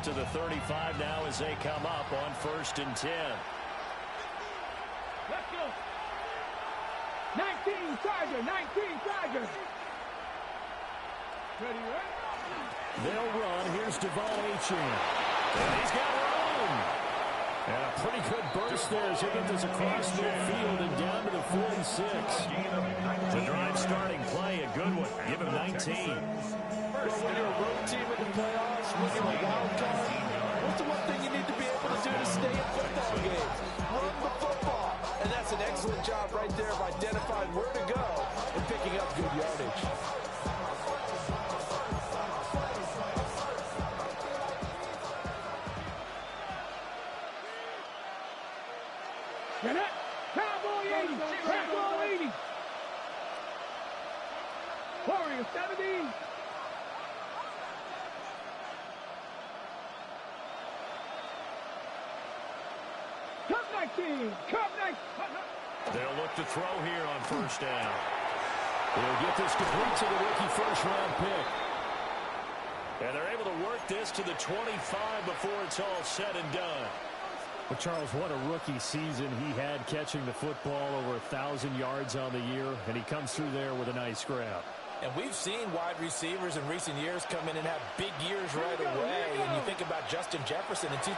to the 35 now as they come up on 1st and 10. Let's go. 19 Tiger, 19 Tiger. Ready, right? They'll run. Here's Devon Achane. And he's got room. And a pretty good burst there as he gets this across midfield and down to the 46. The drive starting play, a good one. Give him 19. Well, when you're a road team in the playoffs, when you're a wild card, what's the one thing you need to be able to do to stay in football games? Run the football. And that's an excellent job right there of identifying where to go and picking up good yardage. Get it. Cowboy 80. Cowboy 80. Warrior 70. Cup 19. Cup 19. They'll look to throw here on 1st down. They'll get this complete to the rookie first-round pick. And they're able to work this to the 25 before it's all said and done. But, Charles, what a rookie season he had catching the football, over 1,000 yards on the year, and he comes through there with a nice grab. And we've seen wide receivers in recent years come in and have big years right away. And you think about Justin Jefferson in 2020,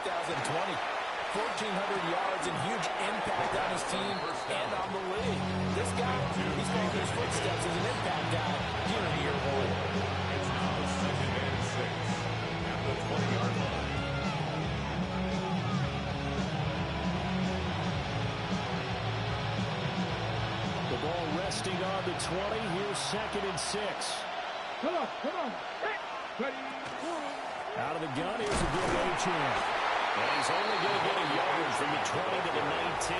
1,400 yards and huge impact on his team and on the league. This guy, he's following his footsteps as an impact guy here in year one. It's now 2nd and 6 at the 20-yard line. The ball resting on the 20. Here's 2nd and 6. Come on, come on. Ready. Out of the gun, here's a good Achane. And he's only going to get a yard from the 20 to the 19.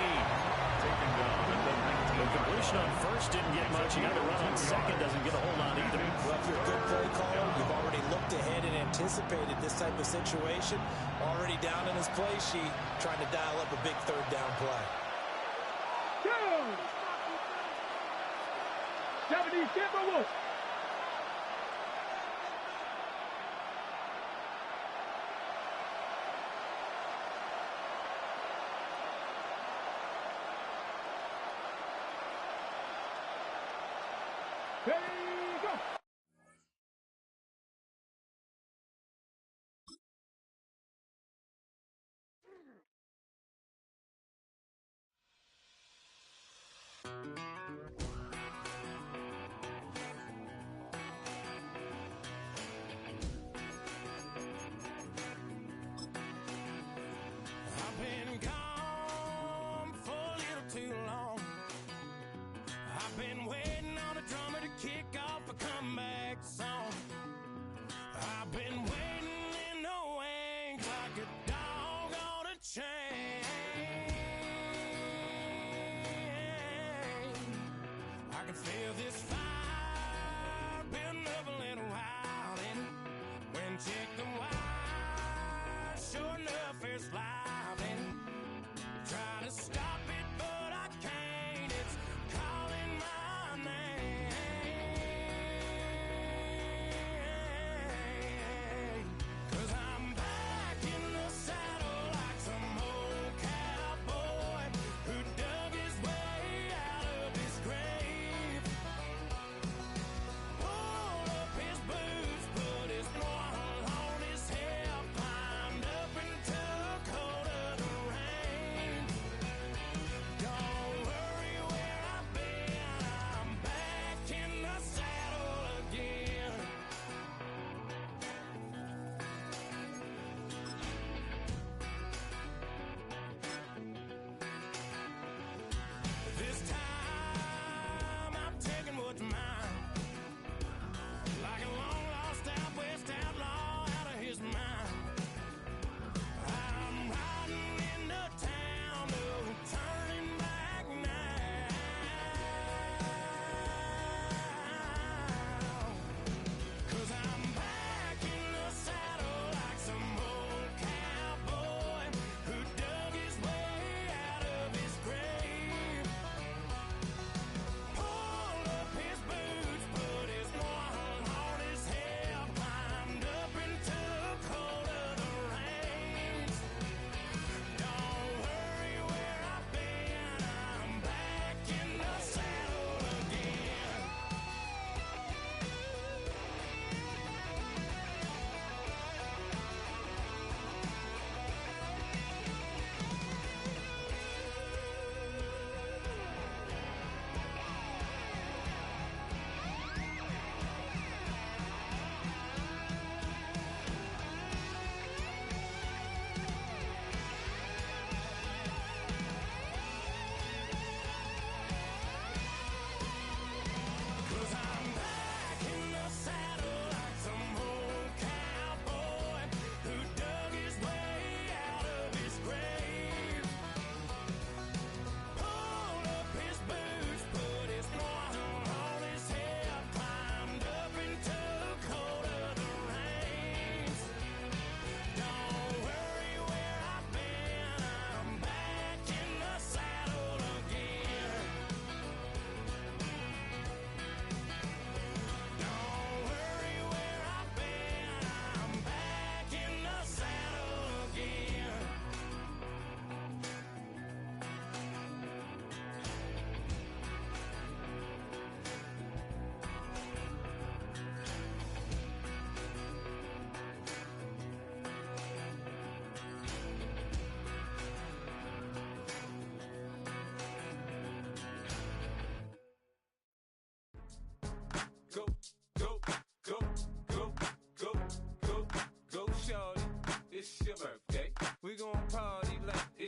Taken down at the 19. The completion on 1st didn't get much. He had to run on 2nd, doesn't get a whole lot either. Well, if you're a good play caller, you've already looked ahead and anticipated this type of situation. Already down in his play sheet, trying to dial up a big 3rd down play. 70 Timberwolves. Ready, go. I've been gone for a little too long. I've been waiting on a drummer to kick off a comeback song. I've been waiting in the wings like a dog on a chain. I can feel this fire building up a little while, and when check the wire, sure enough it's live, and try to stop it, but I can't. It's calling my name. 'Cause I'm back in the saddle like some old cowboy who dug his way out of his grave.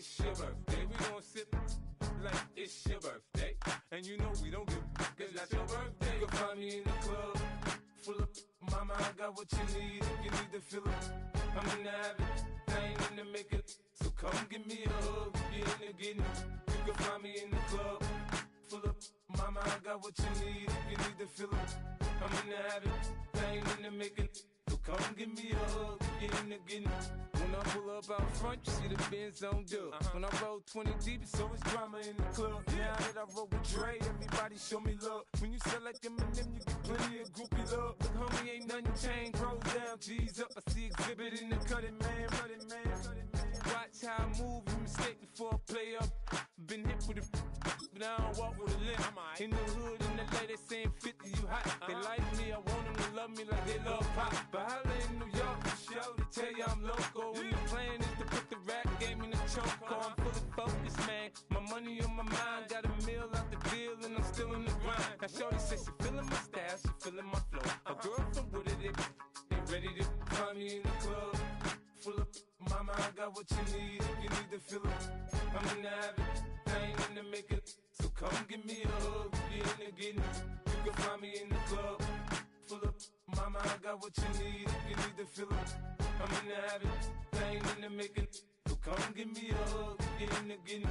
it's your birthday. We gon' sip like it's your birthday. And you know we don't give cause that's your birthday. You can find me in the club, full of mama, I got what you need. If you need to fill up, I'm in the habit, I ain't in the make it. So come give me a hug, get in the getting. You can find me in the club, full of mama, I got what you need. If you need to fill up, I'm in the habit, I ain't in the make it. So come give me a hug, get in the getting. When I pull up out front, you see the Benz on dub. When I roll 20 deep, it's always drama in the club. Now that I roll with Dre, everybody show me love. When you sell like Eminem, you get plenty of groupie love. Look, homie, ain't nothing changed. Rolls down, G's up. I see exhibit in the cutting, man. Watch how I move, you mistake before I play up. Been hit with a but I don't walk with a limp. In the hood, in the lady saying 50, you hot. They like me, I want them to love me like they love pop. But holla in New York, for show, they tell you I'm local. And the plan is to put the rap game in the choke. I'm fully focused, man. My money on my mind, got a meal out the deal, and I'm still in the grind. Now shorty says she feeling my style, she feeling my flow. A girl from Wooded, they ready to find me in the club. Full of mama, I got what you need. If you need to fill up, I'm in the habit, I ain't in the make it. So come give me a hug, get in the getting. You can find me in the club, full of mama, I got what you need. If you need to fill up, I'm in the habit, I ain't in the make it. So come give me a hug, get in the getting.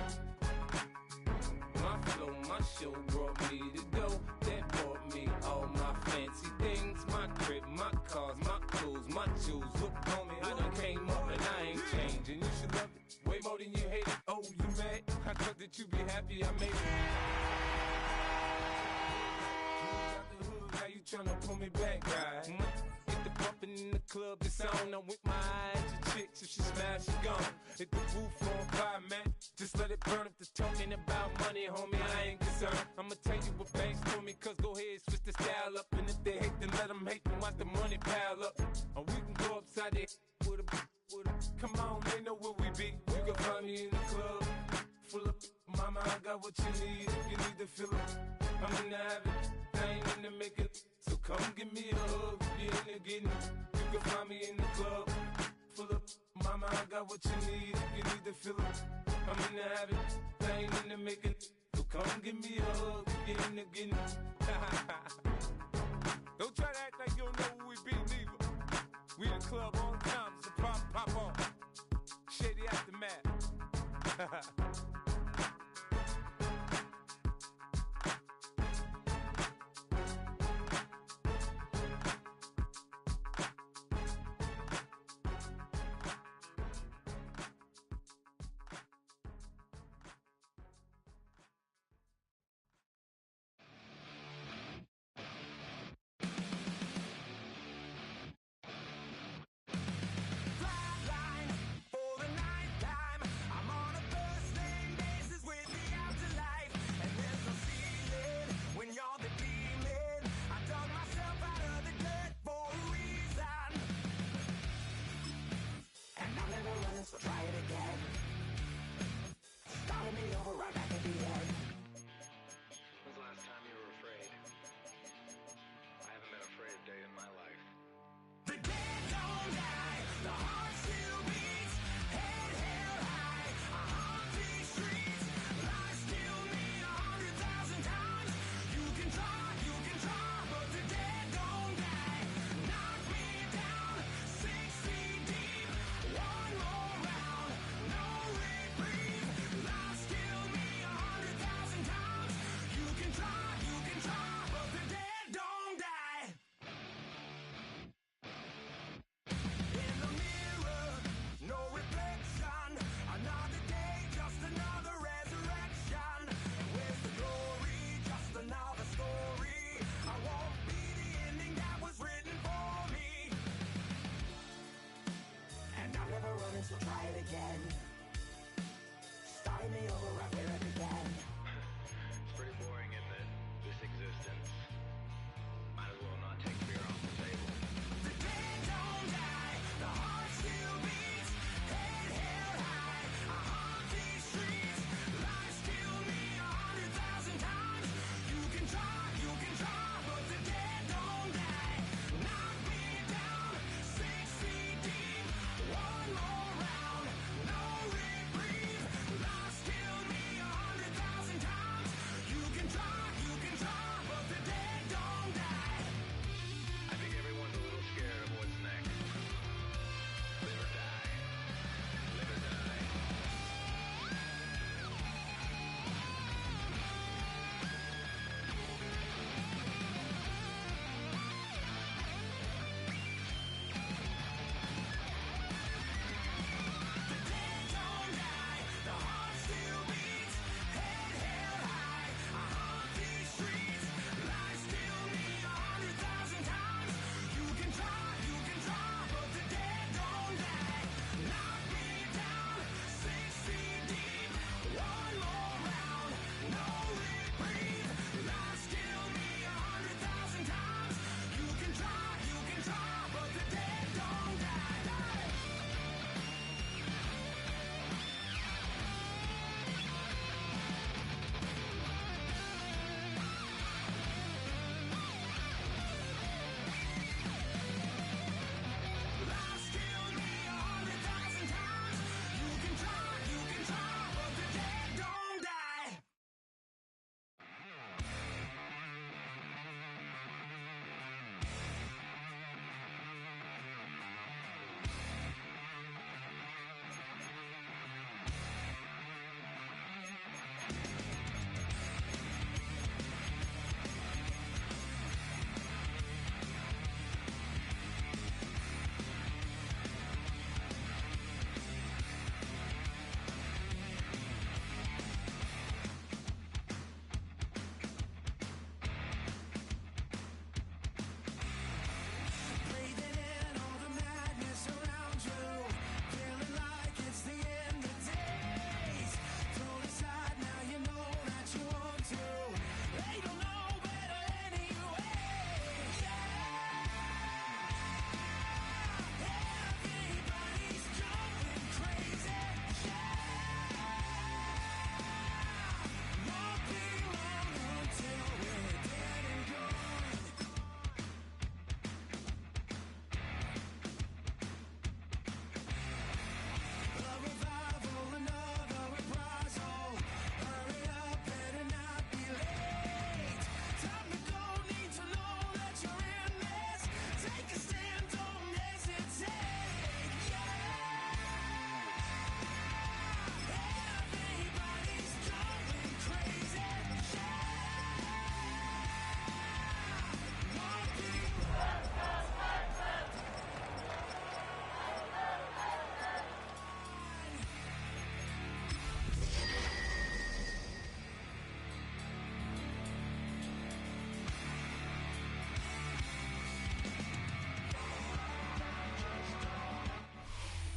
My flow, my show brought me to go. That brought me all my fancy things. My crib, my cars, my clothes, my jewels. Look on me, I done came up and I ain't changing. You should love it way more than you hate it. Oh, you mad? I thought that you be happy I made it. Now you tryna pull me back, right? Get the bumpin' in the club, the sound. I'm with my eyes, your chicks, if she smash, she gone. Hit the roof on fire, man. Just let it burn. If they're talking about money, homie, I ain't concerned. I'ma tell you what banks told me, cause go ahead, switch the style up. And if they hate, then let them hate, then watch the money pile up. Or we can go upside there with a. Come on, they know where we be. You can find me in the club, full of mama, I got what you need. If you need to fill up, I'm in the habit, I ain't in the make it. So come give me a hug, get in the getting. You can find me in the club, full of mama, I got what you need. If you need to fill up, I'm in the habit, I ain't in the make it. So come give me a hug, get in the getting. Don't try to act like you don't know who we be, neither. We in the club all the time, so pop on. Shady Aftermath.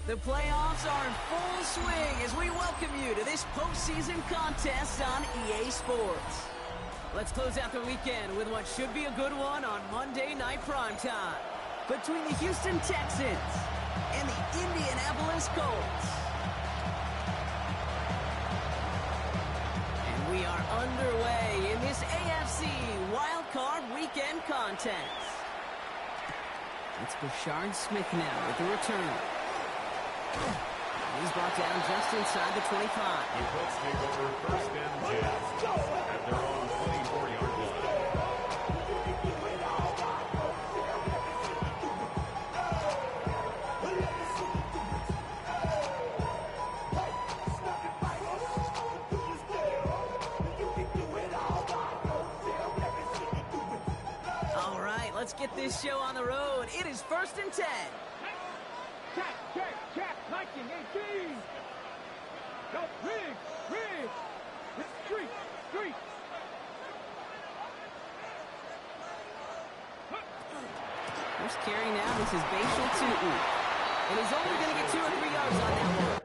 The playoffs are in full swing as we welcome you to this postseason contest on EA Sports. Let's close out the weekend with what should be a good one on Monday Night Primetime between the Houston Texans and the Indianapolis Colts. And we are underway in this AFC Wildcard Weekend contest. It's Bashard Smith now with the return. He's brought down just inside the 25. The Colts take over first and 10 at their own 24-yard line. All right, let's get this show on the road. It is 1st and 10. Check, 1918. Go, Riggs. Street. First carry now, this is Bashal Tootin. And he's only going to get 2 or 3 yards on that one.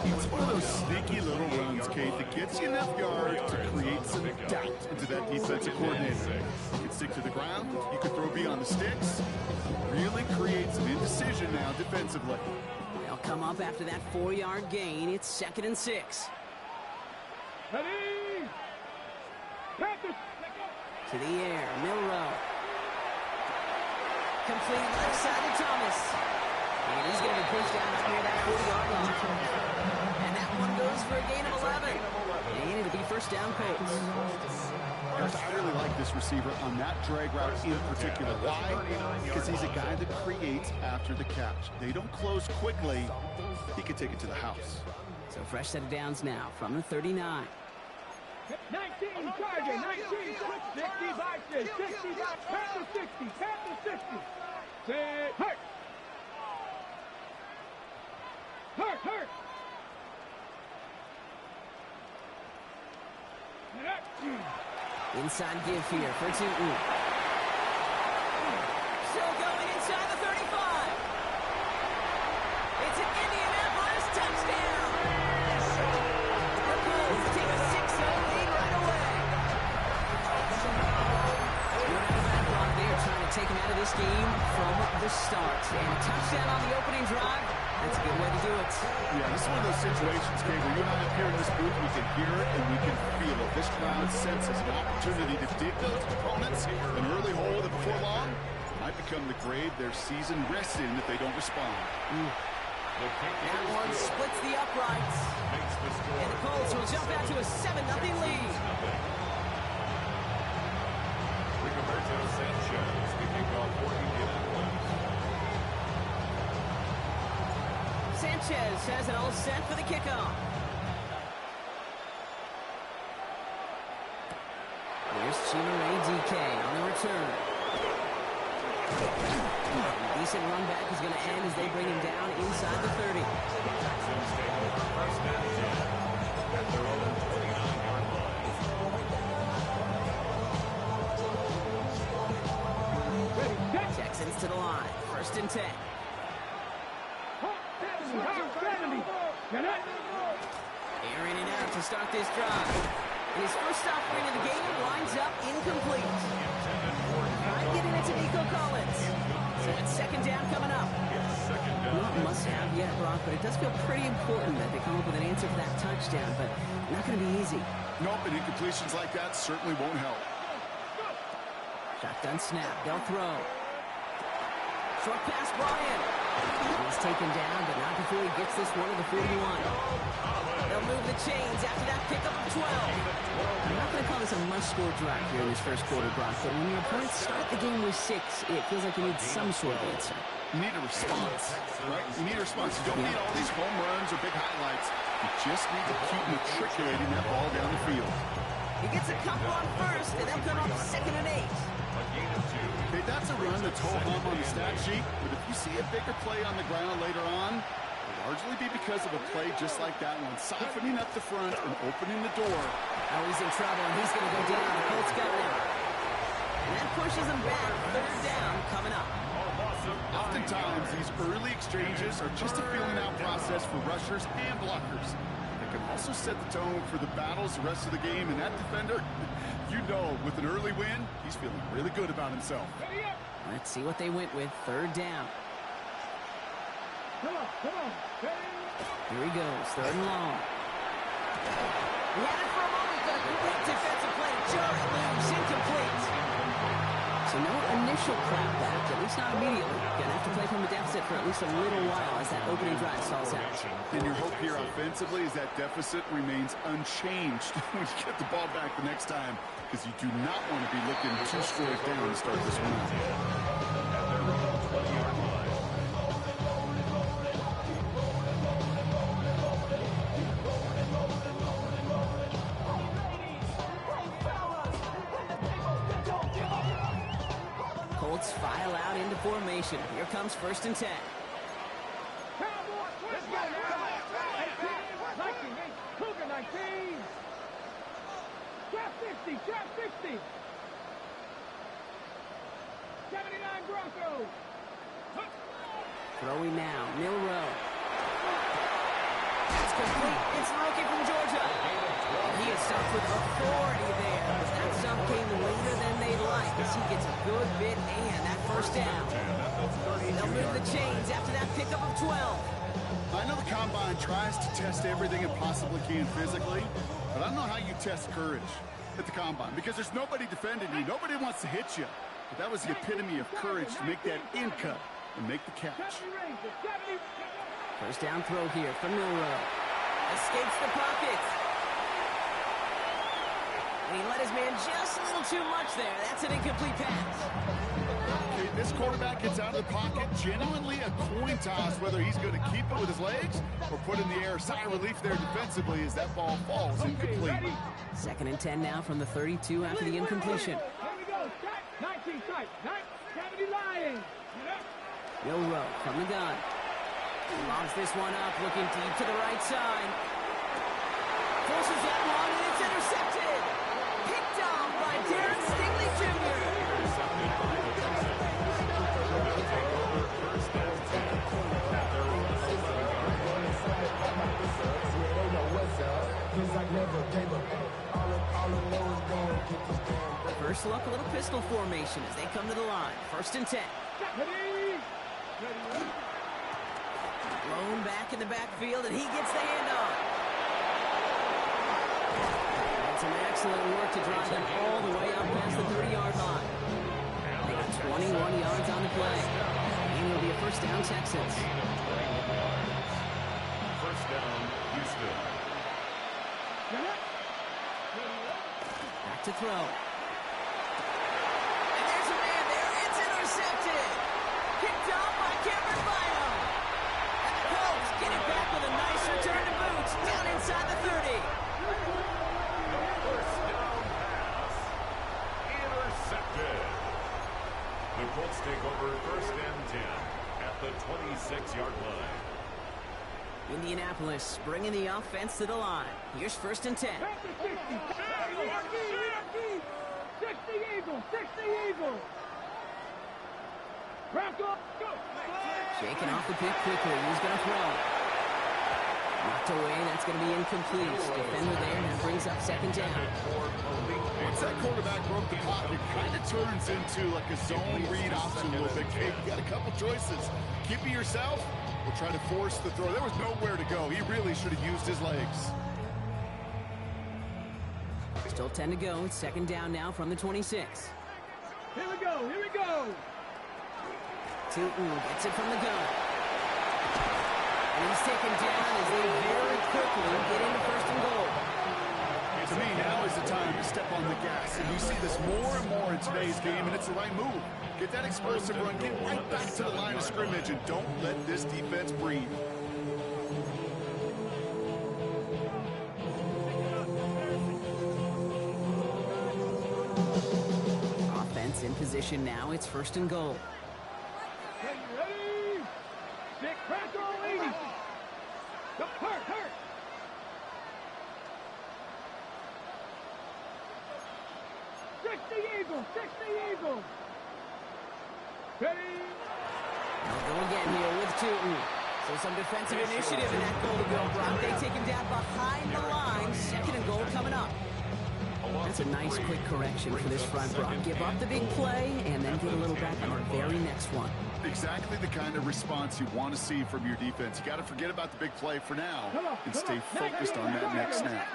It's one of those sneaky little runs, Kate, that gets you enough yards to create some doubt into that defensive coordinator. You can stick to the ground, you can throw beyond the sticks, really create some indecision now defensively. They'll come up after that 4-yard gain. It's 2nd and 6. Ready. Panthers. To the air, Milrow. Complete left side to Thomas. And he's going to be pushed down up near that 40-yard line. And that one goes for a gain of 11. And it'll be first down Colts. Guys, I really like this receiver on that drag route in particular. Why? Because he's a guy that creates after the catch. They don't close quickly. He can take it to the house. So fresh set of downs now from the 39. 19 target, 19, 60 Panther 60. Say, hurt. Inside give here for Tootin. Still going inside the 35. It's an Indianapolis touchdown. The Colts take a 6-0 lead right away. They are trying to take him out of this game from the start. And a touchdown on the opening drive. That's a good way to do it. Yeah, this is one of those situations, Kate, where you and I up here in this booth, we can hear it and we can feel it. This crowd senses an opportunity to dig those opponents an early hole that before long might become the grave their season rests in if they don't respond. That one splits the uprights. And the Colts will jump out to a 7-0 lead. Rigoberto Sanchez, the kickoff for Indianapolis. Sanchez has it all set for the kickoff. Here's Chimaray DK on the return. A decent run back is going to end as they bring him down inside the 30. Texans take over first and 10 at their own 29-yard line. Texans to the line. 1st and 10. Airing it out to start this drive. And his first offering of the game winds up incomplete. Trying getting it to Nico Collins. So it's 2nd down coming up. Not must have yet, Brock, but it does feel pretty important that they come up with an answer for that touchdown, but not going to be easy. Nope, and incompletions like that certainly won't help. Shotgun snap. They'll throw. Short pass, Bryant. He's taken down, but not before he gets this one to the 41. They'll move the chains after that pickup of 12. I'm not going to call this a must-score drive here in this first quarter, Brock, but when your opponents start the game with 6, it feels like you need some sort of answer. You need a response, right? You need a response. You don't need all these home runs or big highlights. You just need to keep matriculating that ball down the field. He gets a couple on first, and they'll come off 2nd and 8. Okay, that's a run that's ho hum on the stat sheet, but if you see a bigger play on the ground later on, it'll largely be because of a play just like that one, softening up the front and opening the door. Oh, he's in trouble, and he's going to go down. The Colts got him. And that pushes him back. 3rd down coming up. Oftentimes, these early exchanges are just a feeling-out process for rushers and blockers. They can also set the tone for the battles the rest of the game, and that defender, you know, with an early win, he's feeling really good about himself. Let's see what they went with. 3rd down. Come on. Here he goes. 3rd and long. He had it for a moment, but a complete defensive play. Jarring loose, incomplete. So no initial clapback, at least not immediately. Gonna have to play from a deficit for at least a little while as that opening drive stalls out. And your hope here offensively is that deficit remains unchanged when you get the ball back the next time, because you do not want to be looking 2 scores down to start this one out. Colts file out into formation. Here comes 1st and 10. Cowboys, let's go now. 19, Cougar 19. Trap 60, trap 60. 79 Broncos. Throwing now, Milrow. That's complete. It's the rookie from Georgia. He is stumped with authority there. That stump came later than they'd like as he gets a good bit and that 1st down. They'll move the chains after that pickup of 12. I know the Combine tries to test everything it possibly can physically, but I don't know how you test courage at the Combine, because there's nobody defending you. Nobody wants to hit you. But that was the epitome of courage to make that in cut and make the catch. 1st down throw here from Milrow. Escapes the pocket. And he let his man just a little too much there. That's an incomplete pass. Okay, this quarterback gets out of the pocket, genuinely a coin toss whether he's going to keep it with his legs or put in the air. Sigh of relief there defensively as that ball falls incomplete. 2nd and 10 now from the 32 after the incompletion. Here we go. 19 tight. 70 Lions. Milrow from the gun. He lobs this one up, looking deep to the right side. Forces that one, and it's intercepted. Picked off by Darren Stingley Jr. First look, a little pistol formation as they come to the line. 1st and 10. Blown back in the backfield, and he gets the handoff. That's some excellent work to drive them all the way up past the 30-yard line. They got 21 yards on the play. And it'll be a 1st down, Texans. 1st down, Houston. Back to throw. And there's a man there. It's intercepted. Picked off by Cameron Bynum. And the Colts get it back with a nice return to boots down inside the 30. 1st down pass. Intercepted. The Colts take over 1st and 10 at the 26-yard line. Indianapolis bringing the offense to the line. Here's 1st and 10. 60 Eagles. 60 Eagles. Bronco, go. Shaking off the pick quickly. He's going to throw. Knocked away. That's going to be incomplete. Defender there, and that brings up 2nd down. Once that quarterback broke the pocket, it kind of turns into like a zone read option a little bit. Kate, you got a couple choices. Keep it yourself or try to force the throw. There was nowhere to go. He really should have used his legs. Still 10 to go. It's 2nd down now from the 26. Here we go. Tootin gets it from the gun. And he's taken down as they very quickly get into first and goal. To me, now is the time to step on the gas. And you see this more and more in today's game, and it's the right move. Get that explosive run, get right back to the line of scrimmage, and don't let this defense breathe. Offense in position now. It's first and goal. Ready? Stick pressure on 80. Hurt. 60 Eagles. Ready? They'll go again here with Tootin. So some defensive initiative in that goal to go, Brock. They take him down behind the line. Second and goal coming up. That's a nice quick correction for this front, Brock. Give up the big play and then get a little back on the very next one. Exactly the kind of response you want to see from your defense. You got to forget about the big play for now and stay focused on that next snap.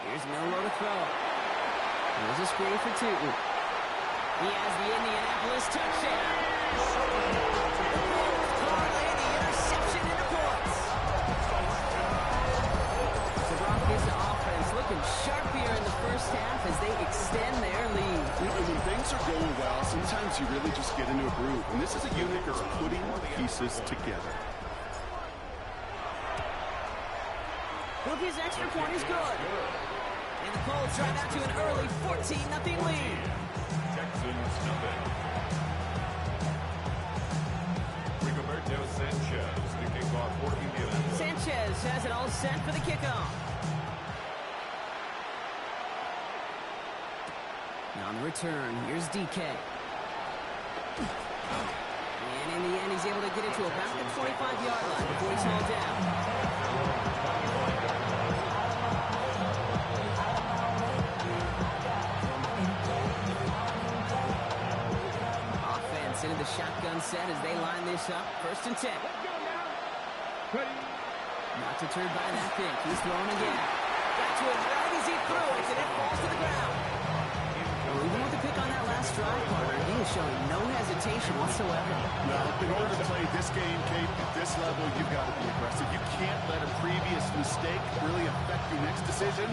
Here's Milroe to throw. Here's a screen for Tootin. He has the Indianapolis touchdown. The Bulls parlay the interception into points. The Broncos offense looking sharp here in the first half as they extend their lead. When things are going well, sometimes you really just get into a groove. And this is a unit that's putting pieces together. Wilkie's extra point is good. And the Colts drive out to an early 14-0 lead. Texans nothing. Rigoberto Sanchez to kick off for Indianapolis. Sanchez has it all set for the kickoff. On the return, here's DK. And in the end, he's able to get it to about the 25-yard line before he's hauled down. Into the shotgun set as they line this up. First and 10. Not deterred by that pick. He's throwing again. Got to it right as he threw it, and it falls to the ground. Well, even with the pick on that last drive, partner, he is showing no hesitation whatsoever. Well, in order to play this game, Kate, at this level, you've got to be aggressive. You can't let a previous mistake really affect your next decision.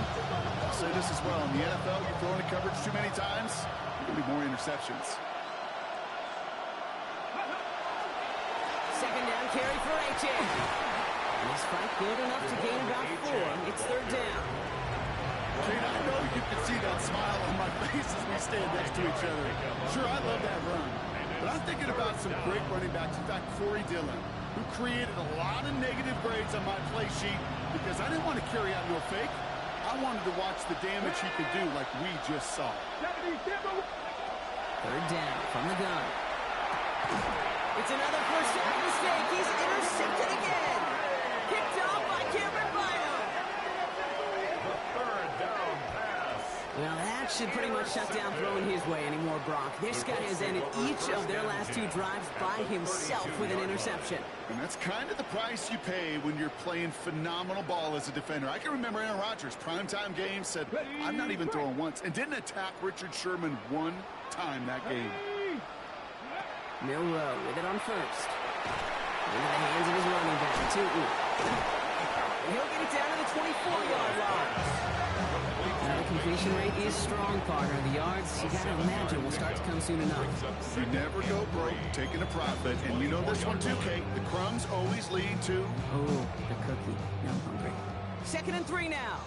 I'll say this as well. In the NFL, you're throwing a coverage too many times, there'll be more interceptions. Second down carry for H. And is Frank good enough to gain about 4? It's third down. Kate, I know you can see that smile on my face as we stand next to each other. Sure, I love that run. But I'm thinking about some great running backs. In fact, Corey Dillon, who created a lot of negative grades on my play sheet because I didn't want to carry out no fake. I wanted to watch the damage he could do like we just saw. Third down from the gun. It's another first down mistake. He's intercepted again. Kicked off by Cameron Bynum. Third down pass. Well, that should pretty much shut down throwing his way anymore, Brock. This guy has ended each of their last 2 drives by himself with an interception. And that's kind of the price you pay when you're playing phenomenal ball as a defender. I can remember Aaron Rodgers, primetime game, said, I'm not even throwing once, and didn't attack Richard Sherman one time that game. Milroe with it on first. Into the hands of his running back, Tootin. And he'll get it down to the 24-yard line. Now the completion rate is strong, partner. The yards, you got to imagine, will start to come soon enough. You never go broke taking a profit. And you know this one too, Kate. The crumbs always lead to... Oh, the cookie. Now I'm hungry. Second and 3 now.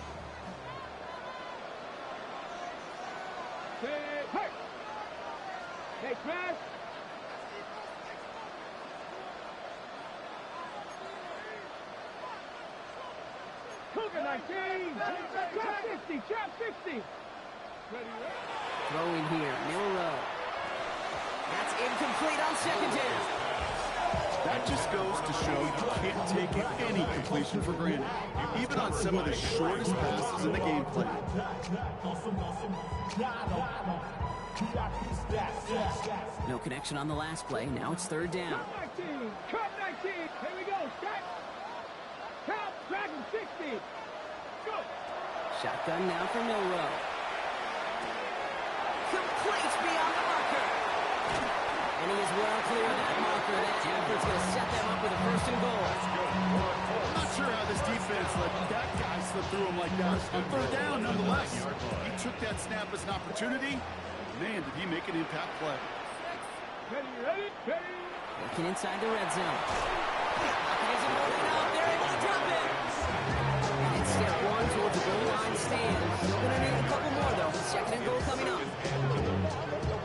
Hey, Chris. Cougar 19. Trap 50. Throw in here, Milroe. That's incomplete on second down. That just goes to show you can't take any completion for granted, even on some of the shortest passes in the game plan. No connection on the last play. Now it's third down. Cut 19. Here we go. Start. Count. Dragon 60. Go. Shotgun now for Milroe. Complete beyond the marker. And he is well clear of that marker. That effort's going to set them up with a first and goal. I'm not sure how this defense let that guy slip through him like that. On third down, nonetheless. He took that snap as an opportunity. Man, did he make an impact play. Ready. Working inside the red zone. Pocket isn't moving up. They're able to drop it. And it's step one towards the goal line stand. Still going to need a couple more, though. Second and goal coming up.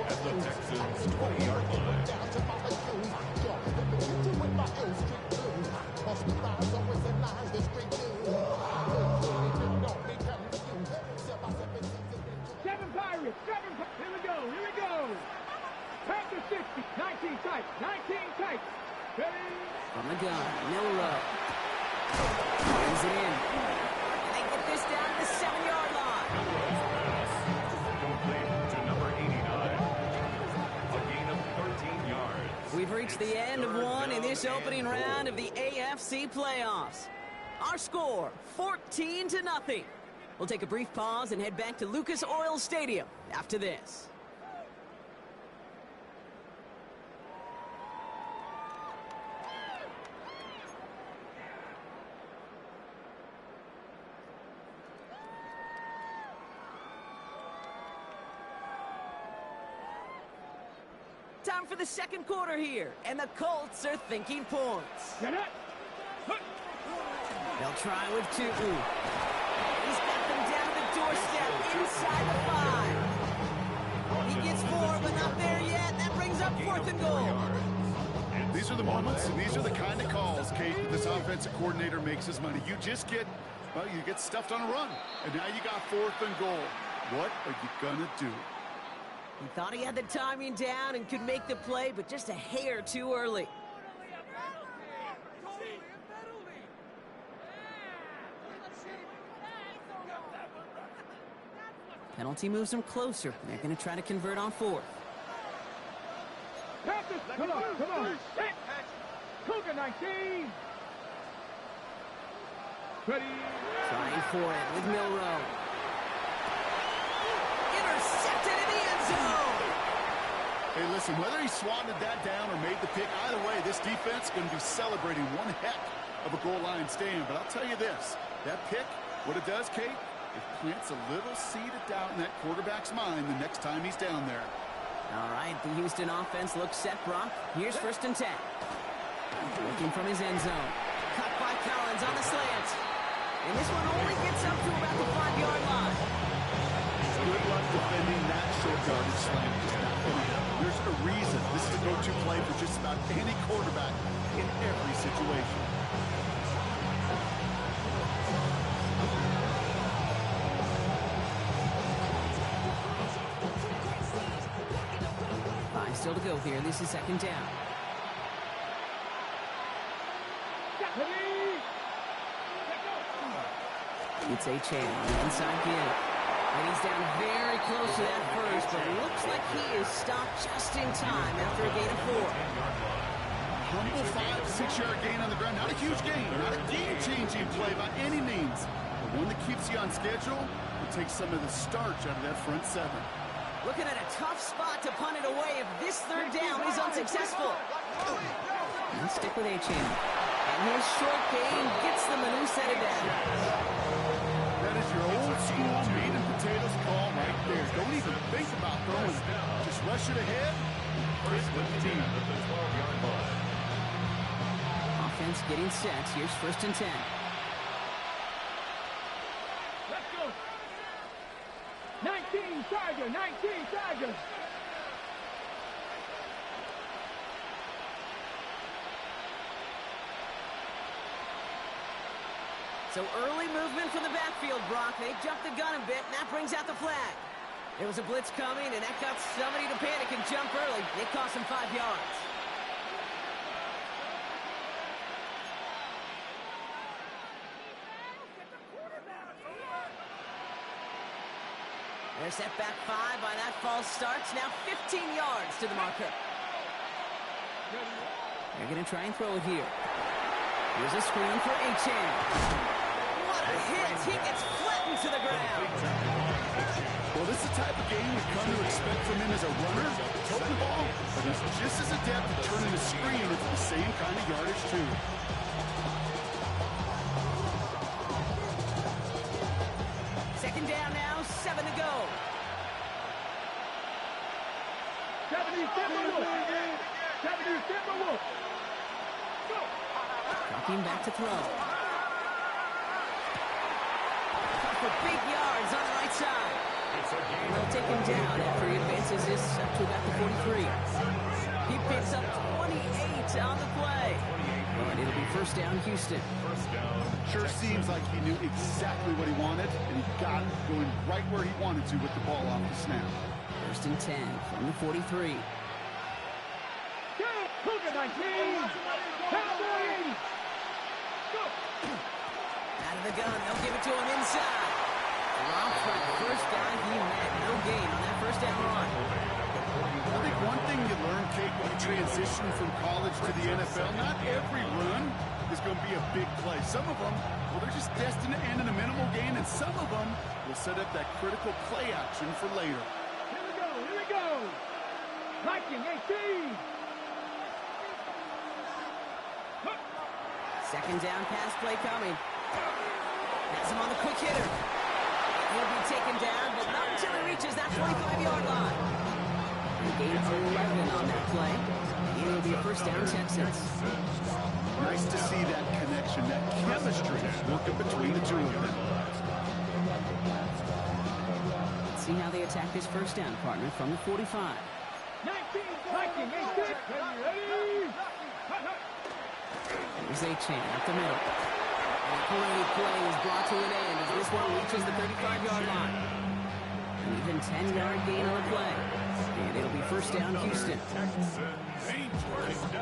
At the Texans' 20-yard line. 7 Pirates. Here we go. Panther 60. 19 tight. Ready. From the gun, Milrow. Brings it in. And they get this down to the 7-yard line. Complete to number 89. A gain of 13 yards. We've reached the end of one in this opening round of the AFC playoffs. Our score, 14-0. We'll take a brief pause and head back to Lucas Oil Stadium after this. Time for the second quarter here, and the Colts are thinking points. Get it. They'll try with two. He's got them down to the doorstep inside the 5. He gets 4, but not there yet. That brings up 4th and goal. These are the moments, and these are the kind of calls, Kate, that this offensive coordinator makes his money. You just get, well, you get stuffed on a run, and now you got 4th and goal. What are you going to do? He thought he had the timing down and could make the play, but just a hair too early. Penalty moves them closer. They're going to try to convert on 4th. Panthers, come on. Hit. Cougar 19. Ready. Trying for it with Milrow. Intercepted in the end zone. Hey, listen, whether he swatted that down or made the pick, either way, this defense is going to be celebrating one heck of a goal line stand. But I'll tell you this, that pick, what it does, Kate, it plants a little seed of doubt in that quarterback's mind the next time he's down there. All right, the Houston offense looks set, Brock. Here's 1st and 10. Looking from his end zone. Cut by Collins on the slant. And this one only gets up to about the 5-yard line. Good luck defending that short yardage slant. There's a reason this is a go-to play for just about any quarterback in every situation. Still to go here. This is 2nd down. It's Achane on the inside give. And he's down very close to that first, but it looks like he is stopped just in time after a gain of 4. Humble 5-6-yard gain on the ground. Not a huge gain. Not a game-changing play by any means. But one that keeps you on schedule and takes some of the starch out of that front 7. Looking at a tough spot to punt it away if this 3rd down is unsuccessful. Let's stick with Achane. And his short game gets them a new set of downs. That is your old school meat and potatoes call right there. Don't even think about throwing it. Just rush it ahead. First and 10 at the 12-yard line. Offense getting set. Here's 1st and 10. Let's go. 19 Tiger. So early movement from the backfield, Brock. They jumped the gun a bit, and that brings out the flag. There was a blitz coming, and that got somebody to panic and jump early. It cost them 5 yards. They're set back 5 by that false start. Now 15 yards to the marker. They're going to try and throw it here. Here's a screen for Achane. What a hit! He gets flattened to the ground. Well, this the type of game we've come to expect from him as a runner, toting the ball, but he's just as adept at turning a screen into the same kind of yardage, too. Second down now, 7 to go. 77 Wolf. Dropping back to throw. For big yards on the right side. They'll take him down after he advances this up to about the 43. He picks up 28 on the play. And it'll be first down, Houston. Sure seems like he knew exactly what he wanted, and he got it going right where he wanted to with the ball off the snap. First and 10 from the 43. Cougar 19. Cowboy 80. Go. Out of the gun, they'll give it to him inside. Rob for the first guy he met. No gain on that first down run. I think one thing you learn, Kate, when you transition from college to the NFL, not every run is going to be a big play. Some of them, well, they're just destined to end in a minimal gain, and some of them will set up that critical play action for later. Here we go. Viking 18. Second down pass play coming. Has him on the quick hitter. He'll be taken down, but not until he reaches that 45-yard line. He gains 11 on that play. It'll be a first down, Texans. Nice to see that connection, that chemistry working between the two of them. Let's see how they attack this first down, partner, from the 45. 19. Viking 18. Ready. Here's A-Chain up the middle. And a parade play is brought to an end as this one reaches the 35-yard line. An even 10-yard gain on the play. And it'll be first down, Houston.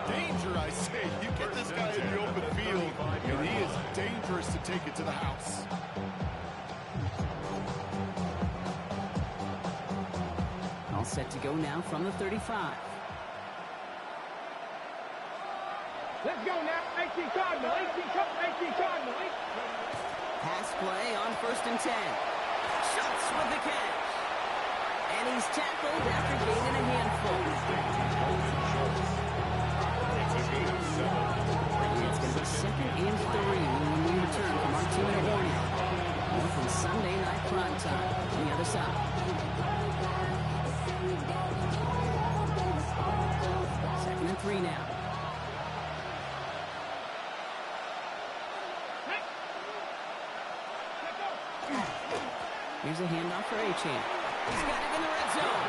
Danger, I say. You get this guy in the open field, and he is dangerous to take it to the house. All set to go now from the 35. Let's go now. 18 Cardinal. 18 Cardinal. Pass play on first and 10. Schultz with the catch. And he's tackled after gaining a handful. It's going to be second and 3 when we return from our 2-minute warning. More from Sunday Night Prime Time on the other side. Second and 3 now. Here's a handoff for A-Chain. He's got it in the red zone.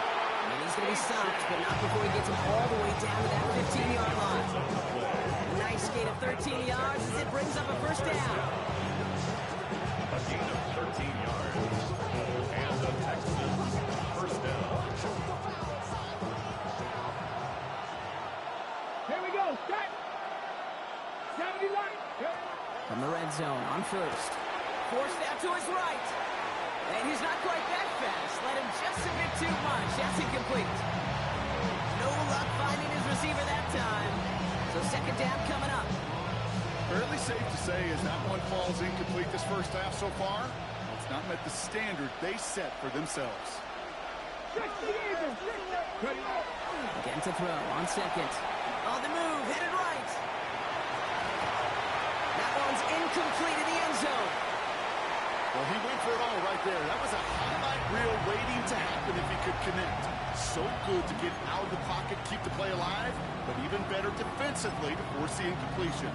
And he's going to be stopped, but not before he gets him all the way down to that 15-yard line. Nice gain of 13 yards as it brings up a first down. A gain of 13 yards. And the Texans first down. Here we go. Start. 70 line. From the red zone on first. Forced out to his right. And he's not quite that fast. Let him just a bit too much. That's incomplete. No luck finding his receiver that time. So second down coming up. Fairly safe to say as that one falls incomplete this first half so far, it's not met the standard they set for themselves. Again to throw on second. On the move, headed right. That one's incomplete in the end zone. Well, he went for it all right there. That was a highlight reel waiting to happen if he could connect. So good to get out of the pocket, keep the play alive, but even better defensively to force the incompletion.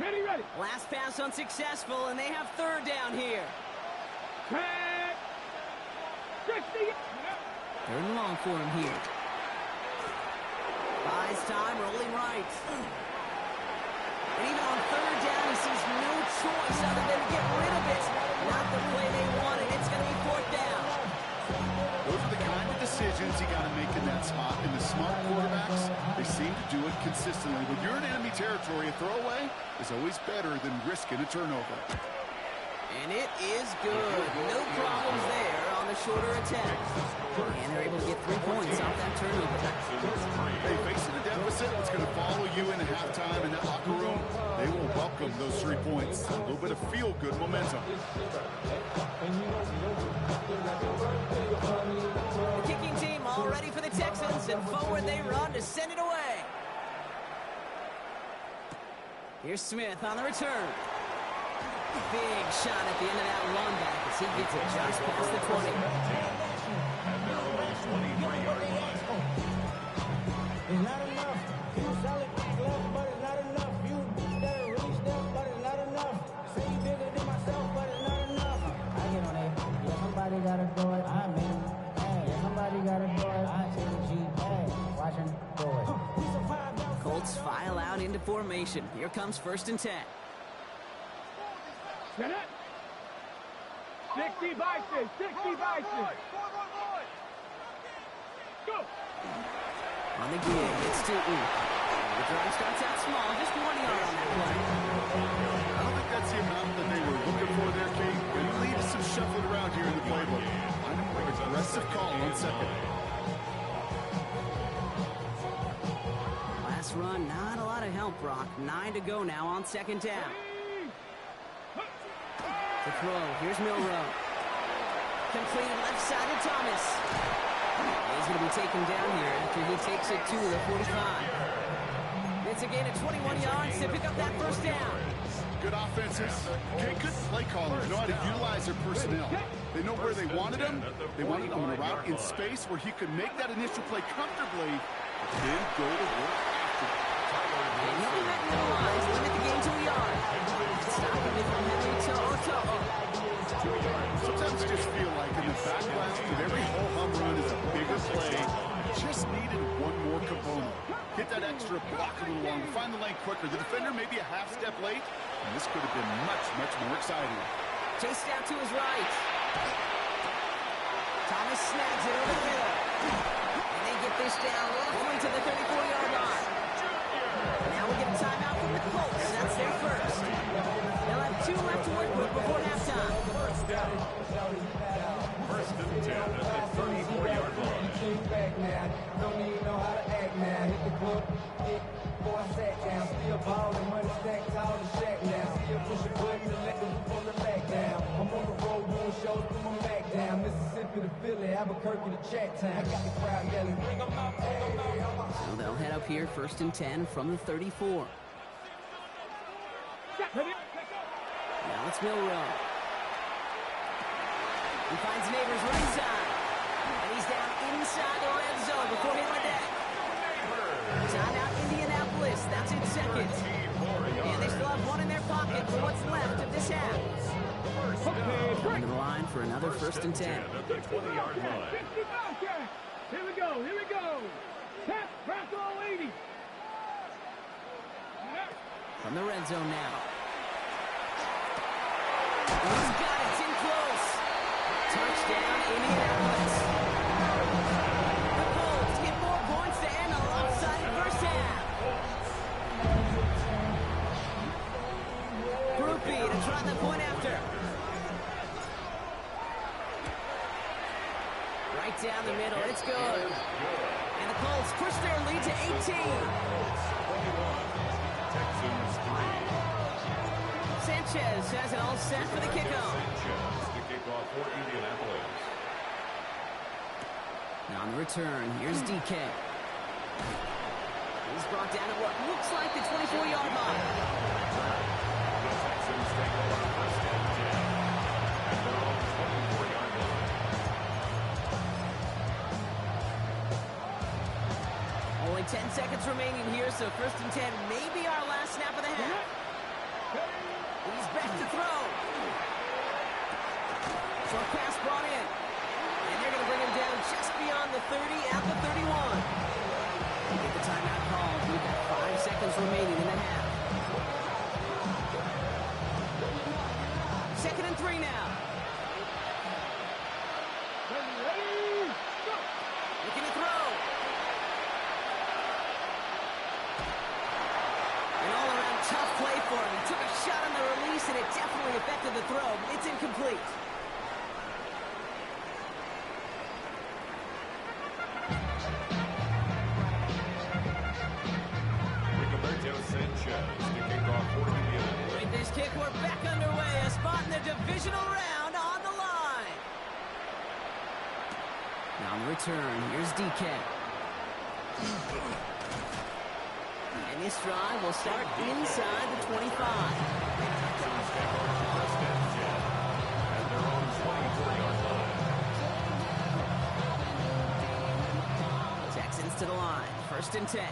Ready. Last pass unsuccessful, and they have third down here. 10. 60. Third and long for him here. Buys time, rolling right. And even on third down, he sees no choice other than to get rid of it. Not the play they wanted. It's going to be fourth down. Those are the kind of decisions you got to make in that spot. And the smart quarterbacks, they seem to do it consistently. When you're in enemy territory, a throwaway is always better than risking a turnover. And it is good. No problems there on the shorter attempt. And they're able to get 3 points off that turnover. Hey, facing a deficit, it's going to follow you into halftime in that locker room. offense, a little bit of feel-good momentum. The kicking team all ready for the Texans, and forward they run to send it away. Here's Smith on the return. Big shot at the end of that run back as he gets it just past the 20. And there are only 23-yard line. It's not enough. You solid left, but it's not enough. You that really step, but it's not enough. Say you bigger than myself, but it's not enough. I get on it. Yeah, somebody gotta do it. I mean, hey, yeah, somebody gotta do it. I take the G. Hey, watch him do it. Colts file out into formation. Here comes 1st and 10. Set it. 60 vices, 60 vices. Go. On the gig, it's Stooten. The drive starts out small, just 1 yard on that play. I don't think that's the amount that they were looking for there, Kate. They leave some shuffling around here in the playbook. Find a more aggressive call on second. Last run, not a lot of help, Brock. 9 to go now on 2nd down. To throw, here's Milrow. Completed left side to Thomas. He's going to be taken down here after he takes it to the 45. It's a gain of 21 yards to pick up that 1st down. Good offenses. Kate, good play callers know how to utilize their personnel. They know where they wanted him. They wanted him on a route in space where he could make that initial play comfortably, then go to work after. And he'll be met in the lines, limit the gain to a yard. Stop him from Henry to Oto'o. Sometimes I just feel like in the background of every whole home run is a bigger play. Just needed one more component. Hit that extra block a little longer, find the lane quicker. The defender may be a half step late, and this could have been much, much more exciting. Chased out to his right. Thomas snags it over the middle. And they get this down roughly to the 34-yard line. Now we get a timeout from the Colts. That's their first. They'll have 2 left to work with before halftime. First and 10 at the 34-yard line. Back now. Don't even know how to act now. Hit the club, before I sat down. Still ballin', money stacked tall and shack now. Still push a button to let them pull the back down. I'm on the road doing shows, put my back down. Mississippi to Philly, Albuquerque to Chattown. I got the crowd yelling, bring them out, bring them out. So they'll head up here 1st and 10 from the 34. Now it's Milrow. He finds Neighbors right side. And he's down inside the red zone before hitting the deck. Timeout Indianapolis. That's in 2nd. And they still have 1 in their pocket for what's left of this half. Going to the line for another 1st and 10. At the 20-yard line. Here we go, here we go. Tap, press all 80. From the red zone now. He's got it. It's in close. Touchdown, Indianapolis. The Colts get 4 points to end a lopsided first half. Groupie to try the point after. Right down the middle. It's good. And the Colts push their lead to 18. Texans 3. Sanchez has it all set for the kickoff. Sanchez, the kickoff for Indianapolis. Now on the return, here's DK. He's brought down at what looks like the 24-yard line. The Texans take over 1st and 10 at their own 24-yard line. Only 10 seconds remaining here, so 1st and 10 may be our last snap of the half. He's back to throw. Short pass brought in. And they're going to bring him down just beyond the 30 at the 31. Get the timeout called. We've got 5 seconds remaining in the half. 2nd and 3 now. Looking to throw. An all-around tough play for him. He took a shot on the release, and it definitely affected the throw. It's incomplete. Rigoberto Sanchez, the kickoff for Indianapolis. With this kick, we're back return. Here's DK. And this drive will start inside the 25. Texans to the line. 1st and 10.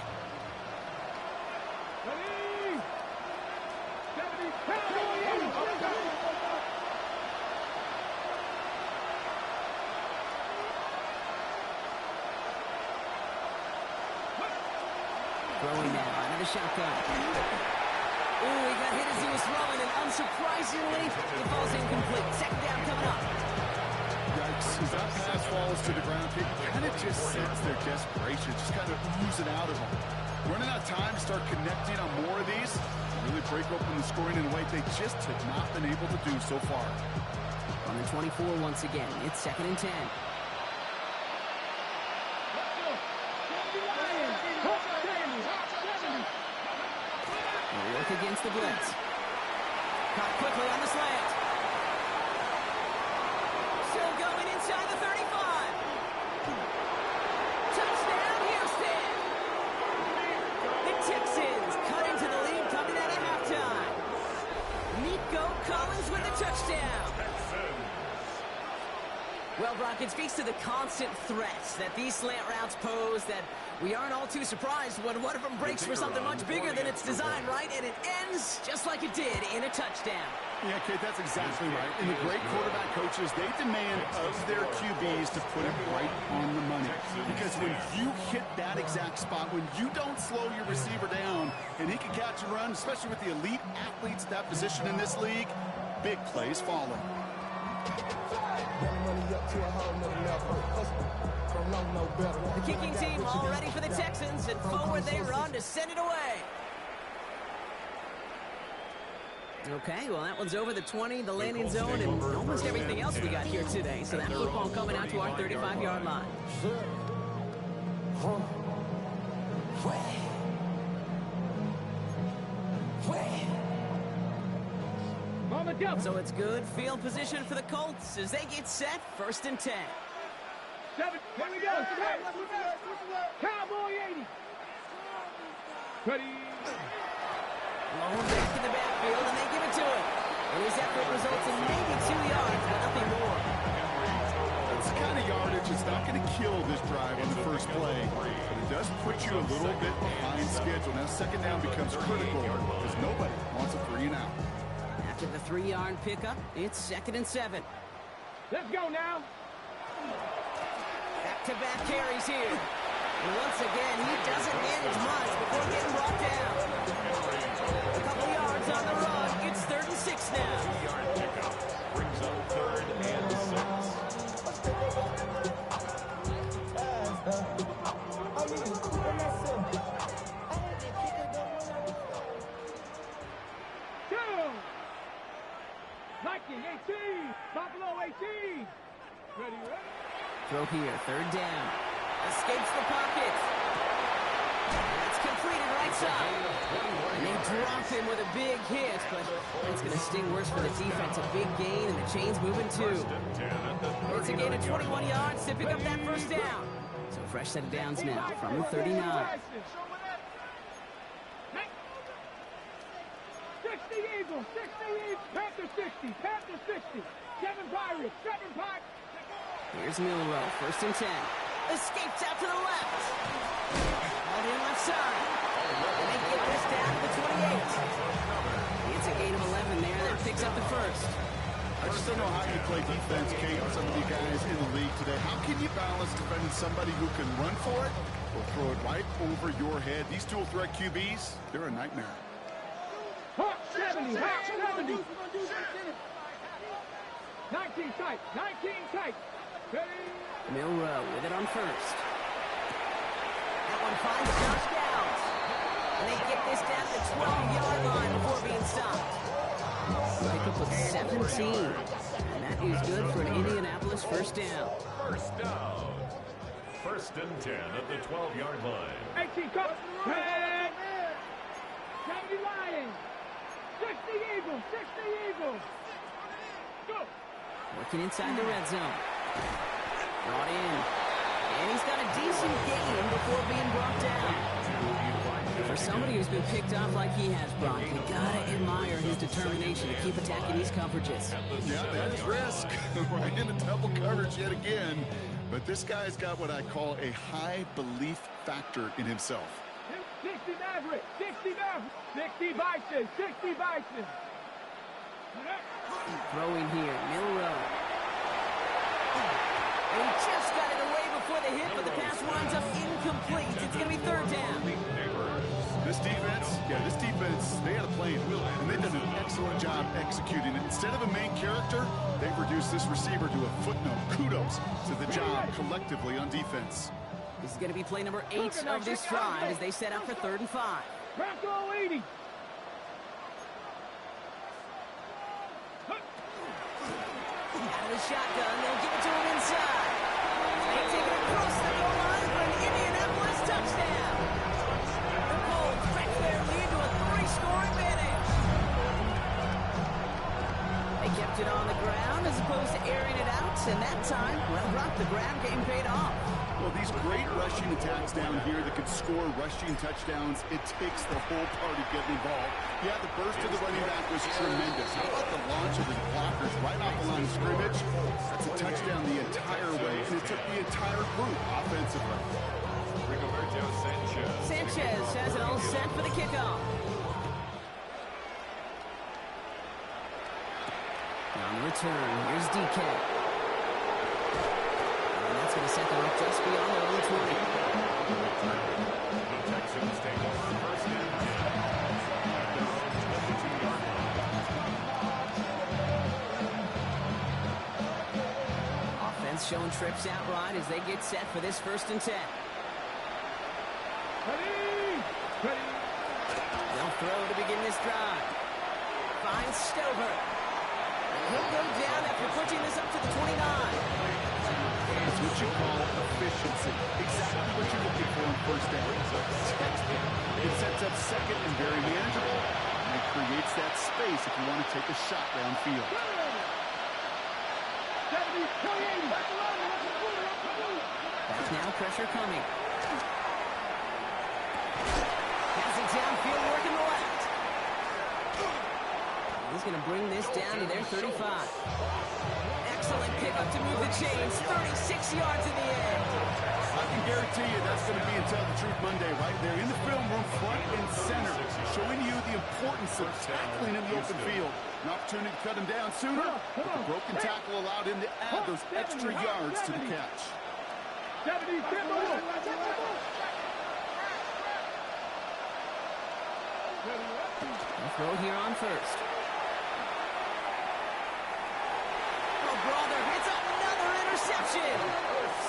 Throwing now out of the shotgun. Ooh, he got hit as he was throwing, and unsurprisingly, it falls incomplete. 2nd down coming up. Yikes, as that pass falls to the ground, it kind of just sense their desperation, just kind of oozing out of them. Running out of time to start connecting on more of these, really break open the scoring in a way they just have not been able to do so far. On the 24 once again, it's 2nd and 10. Work against the blitz. Caught quickly on the slant. Still going inside the 35. Touchdown, Houston. The Texans cut into the lead coming out of halftime. Nico Collins with a touchdown. Well, Brock, it speaks to the constant threats that these slant routes pose, that we aren't all too surprised when one of them breaks for something much bigger than it's designed, right? And it ends just like it did in a touchdown. Yeah, Kate, that's exactly right. And the great quarterback coaches, they demand of their QBs to put it right on the money. Because when you hit that exact spot, when you don't slow your receiver down, and he can catch and run, especially with the elite athletes at that position in this league, big plays follow. The kicking team all ready for the Texans, and forward they run to send it away. Okay, well, that one's over the 20, the landing zone, and almost everything else we got here today. So that football coming out to our 35-yard line. So it's good field position for the Colts as they get set. 1st and 10. 7, here we go. Cowboy 80. Ready. Long back in the backfield, and they give it to him. And his effort results in maybe 2 yards, but nothing more. It's the kind of yardage that's not going to kill this drive on the first play, but it does put you a little bit behind schedule. Now, 2nd down becomes critical because nobody wants a 3 and out. After the 3-yard pickup, it's 2nd and 7. Let's go now. Back-to-back carries here. And once again, he doesn't manage much before getting brought down. A couple yards on the run. It's 3rd and 6 now. 2-yard pickup brings up 3rd and 18, Buffalo 18. Ready. Throw here, 3rd down. Escapes the pocket. That's completed right side. And they drop him with a big hit, but it's going to sting worse for the defense. A big gain, and the chain's moving too. It's a gain of 21 yards to pick up that 1st down. So fresh set of downs now from the 39. 60 Eagles, 60 Eagles, Panther 60, Panther 60, 7 Pirates, 7 Pirates. Here's Milrow, 1st and 10. Escapes out to the left. Out in left side. And they get this down to the 28. It's a gain of 11 there. That picks up the 1st. I just don't know how you play defense, Kate, with some of you guys in the league today. How can you balance defending somebody who can run for it or throw it right over your head? These dual threat QBs, they're a nightmare. Hawk 70, Hawk 70. 19 tight, 19 tight. Milrow with it on 1st. That one finds Josh Downs. And they get this down to the 12-yard line before being stopped. Pick up with 17. And that is good for an Indianapolis 1st down. 1st down. 1st and 10 at the 12-yard line. 18 cup. 70 Lions. 60 Eagles, 60 Eagles. Go. Working inside the red zone. Brought in. And he's got a decent gain before being brought down. For somebody who's been picked off like he has, Brock, you gotta admire his determination to keep attacking these coverages. Yeah, that is risk. Right into double coverage yet again. But this guy's got what I call a high belief factor in himself. 60 Maverick, 60 Maverick, 60 Bison, 60 Bison. Throwing here, Milrow. And he just got it away before the hit, but the pass winds up incomplete. It's going to be third down. This defense, they had a plan, and they've done an excellent job executing it. Instead of a main character, they've reduced this receiver to a footnote. Kudos to the job collectively on defense. This is going to be play number 8 of this drive as they set up for 3rd and 5. Bronco 80. Out of the shotgun, they'll give it to him inside. They take it across the goal line for an Indianapolis touchdown. The Colts wreck their lead to a 3-score advantage. They kept it on the ground as opposed to airing it out, and that time, well, Brock, the ground game paid off. Well, these great rushing attacks down here that could score rushing touchdowns, it takes the whole party getting involved. Yeah, the burst of the running back was tremendous. How about the launch of his blockers right off the line of scrimmage? That's a touchdown the entire way, and it took the entire group offensively. Sanchez has it all set for the kickoff. On the return, here's DK. And that's going to set them up just beyond their own 20. The Texans take over first and 10 at their own 22-yard line. Offense showing trips out right as they get set for this 1st and 10. They'll throw to begin this drive. Finds Stover. And he'll go down after pushing this up to the 29. It's what you call efficiency. Exactly what you're looking for in first down. It sets up second and very manageable, and it creates that space if you want to take a shot downfield. There's now pressure coming. Has it downfield, working the left. He's going to bring this down to their 35. Excellent pickup to move the chains. 36 yards in the air. I can guarantee you that's going to be in Tell the Truth Monday right there in the film room, front and center, showing you the importance of tackling in the open field. An opportunity to cut him down sooner, but the broken tackle allowed him to add those extra yards to the catch. 70, throw here on first. Oh, brother, it's another interception.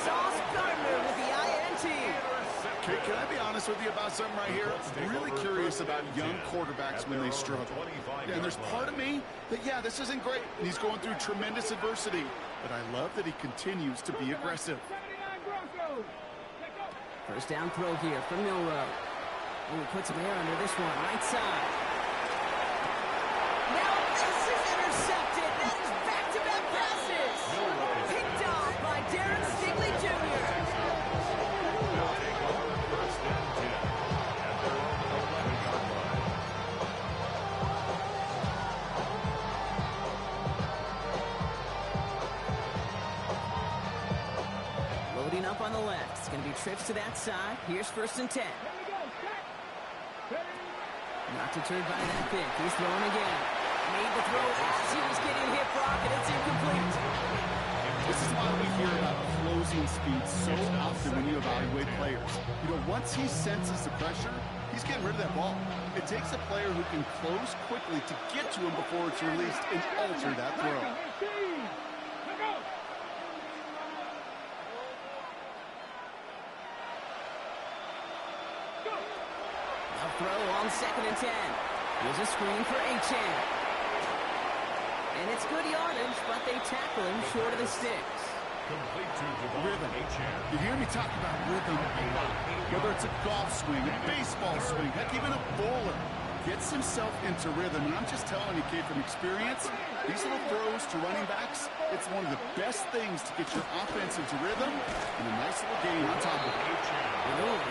Sauce Gardner with the INT. Can I be honest with you about something right here? I'm really curious about young quarterbacks when they struggle. Yeah, and there's part of me that, yeah, this isn't great, and he's going through tremendous adversity, but I love that he continues to be aggressive. 79 Broncos. First down throw here from Milrow. Ooh, puts him air under this one, right side. Now this is intercepted. That is back-to-back passes. Picked off by Darren Stigley Jr. First and 10 at their own 11-yard line. Loading up on the left. It's going to be trips to that side. Here's 1st and 10. Not deterred by that pick. He's throwing again. Made the throw as he was getting hit, Brock, and it's incomplete. This is why we hear about closing speed so often when you evaluate players. You know, once he senses the pressure, he's getting rid of that ball. It takes a player who can close quickly to get to him before it's released and alter that throw. Throw on 2nd and 10. Here's a screen for Achane. And it's good yardage, but they tackle him short of the sticks. Complete to Rhythm. Achane. You hear me talk about rhythm a lot. Whether it's a golf swing, a baseball swing, heck, even a bowler gets himself into rhythm. And I'm just telling you, kid, from experience, These little throws to running backs, it's one of the best things to get your offense into rhythm and a nice little gain on top of it.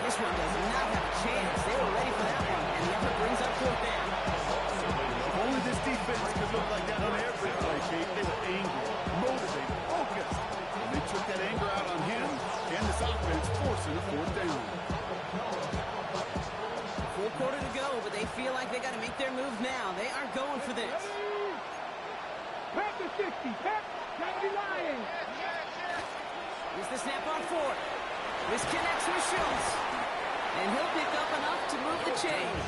This one does not have a chance. They were ready for that one, and the effort brings up fourth down. If only this defense could look like that on every play, Kate. They were angry, motivated, focused. And they took that anger out on him and this offense, forcing a fourth down. Full quarter to go, but they feel like they got to make their move now. They are going for this. Pass to 60. Pass. Kennedy Lions. Here's the snap on fourth. This connects with Schultz. And he'll pick up enough to move the chains.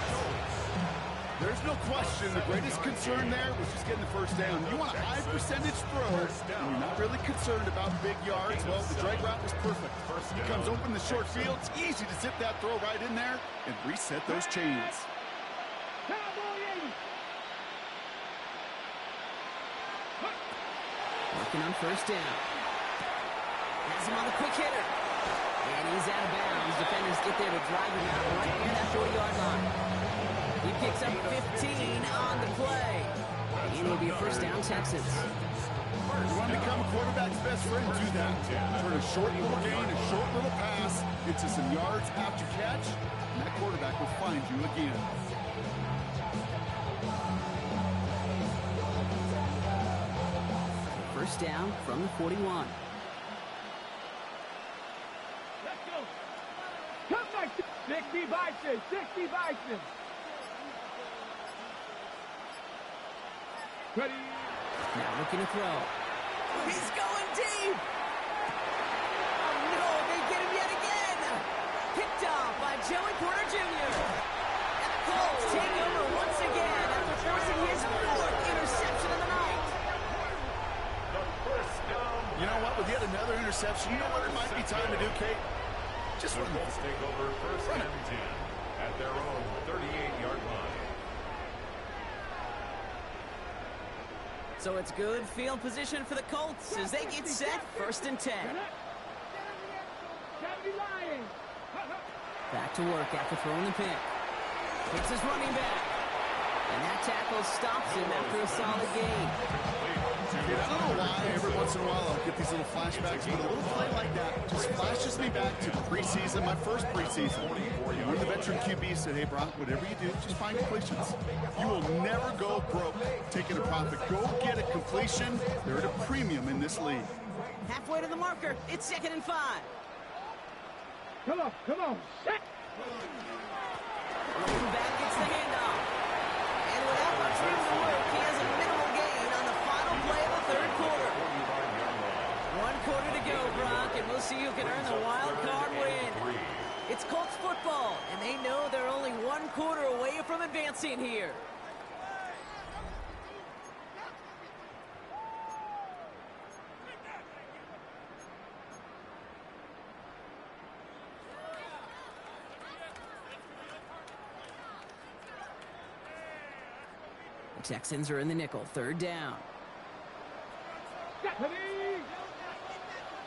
There's no question the greatest concern there was just getting the first down. You want a high percentage throw, and you're not really concerned about big yards. Well, the drag route was perfect. He comes open the short field. It's easy to zip that throw right in there and reset those chains. Cowboy 80. Working on first down. Has him on the quick hitter. And he's out of bounds. Defenders get there to drive him out right near that 40-yard line. He picks up 15 on the play. And it'll be a first down, Texans. You want to become a quarterback's best friend, do that. Turn a short little gain, a short little pass into some yards after catch, and that quarterback will find you again. First down from the 41. Let's go. Come back. 60 Bison. 60 Bison. Ready. Now looking to throw. He's going deep. Oh, no, they get him yet again. Picked off by Joey Porter Jr. And the Colts take over once again after forcing his fourth interception of the night. You know what? With yet another interception, you know what it might be time to do, Kate? Just run the Colts take over first and 10 at their own 38-yard line. So it's good field position for the Colts as they get set first and 10. Kennedy Lions. Back to work after throwing the pick. Hits his running back. And that tackle stops him after a solid gain. I don't know why every once in a while I'll get these little flashbacks, but a little play like that just flashes me back to preseason, my first preseason. When the veteran QB said, hey, Brock, whatever you do, just find completions. You will never go broke taking a profit. Go get a completion. They're at a premium in this league. Halfway to the marker. It's 2nd and 5. Come on, come on. Set. Looking back, gets the handoff. And without much room to work, he has a minimal gain on the final play of the third quarter. 1 quarter to go, Brock, and we'll see who can earn the wild card win. It's Colts football, and they know they're only 1 quarter away from advancing here. The Texans are in the nickel, 3rd down.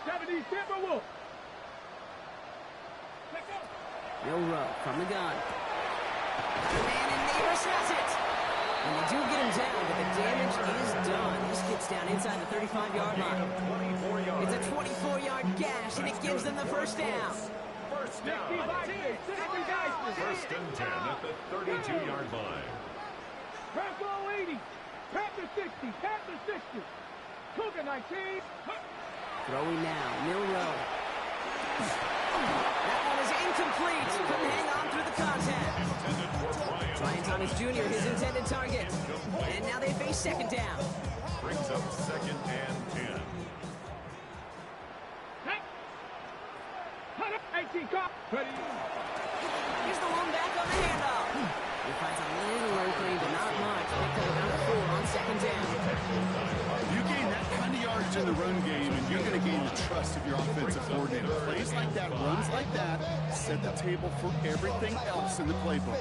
70 Timberwolves. Milrow from the gun. Man, and Neighbors has it. And they do get him down, but the damage is done. This gets down inside the 35-yard line. It's a 24-yard gash, and it gives them the first down. First down. First and 10 at the 32-yard line. Purple 80. Panther 60. Panther 60. Cougar 19. Throwing now, Milrow. That one is incomplete. Couldn't hang on through the contact. Ryan Thomas Jr., his intended target. And now they face 2nd down. Brings up 2nd and 10. Hey. 18 cop. Ready. Here's the one back on the handoff. He finds a little opening, but not much. Picked up about 4 on 2nd down. You gain that kind of yardage in the run game, and you're going to gain the trust of your offensive coordinator. Plays like that, runs like that, set the table for everything else in the playbook.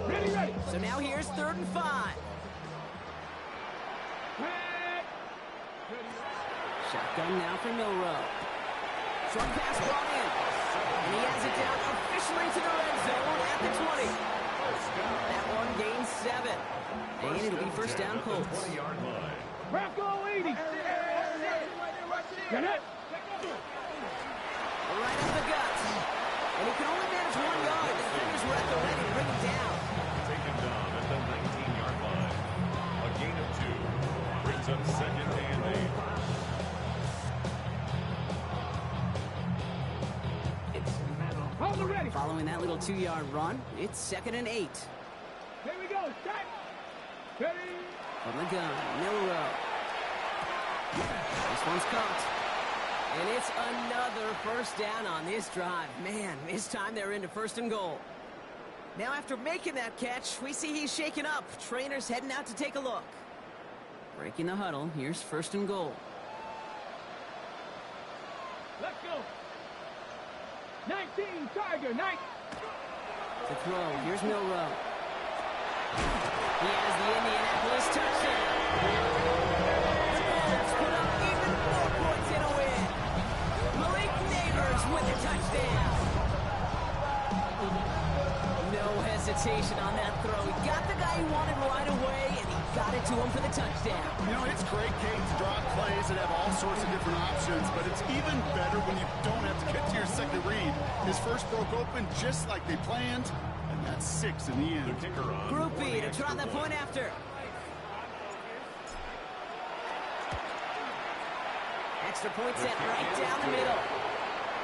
Ready, ready. So now here's 3rd and 5. Shotgun now for Milrow. Short pass brought in. And he has it down officially to the red zone at the 20. That one gains 7. And it'll be 1st First down, Colts. 20-yard line. Bronco 80. Get it. Right up the gut. And he can only manage 1 yard. The defenders were at the ready to bring him down. Taken down at the 19-yard line. A gain of 2. Brings up second and 8. Hold it ready. Following that little 2-yard run, it's 2nd and 8. Here we go. Start. Ready. From the gun, Milrow. This one's caught. And it's another first down on this drive. Man, this time they're into 1st and goal. Now after making that catch, we see he's shaken up. Trainer's heading out to take a look. Breaking the huddle, here's 1st and goal. Let's go. 19, Tiger, 9. To throw, here's Milrow. He has the Indianapolis touchdown. Let's put up even more points in a win. Malik Neighbors with a touchdown. No hesitation on that throw. He got the guy he wanted right away, and he got it to him for the touchdown. You know, it's great, Kate, to draw plays and have all sorts of different options, but it's even better when you don't have to get to your second read. His first broke open just like they planned, and that's 6 in the end. The kicker on. Group B to try the point after. Extra point set right down the middle.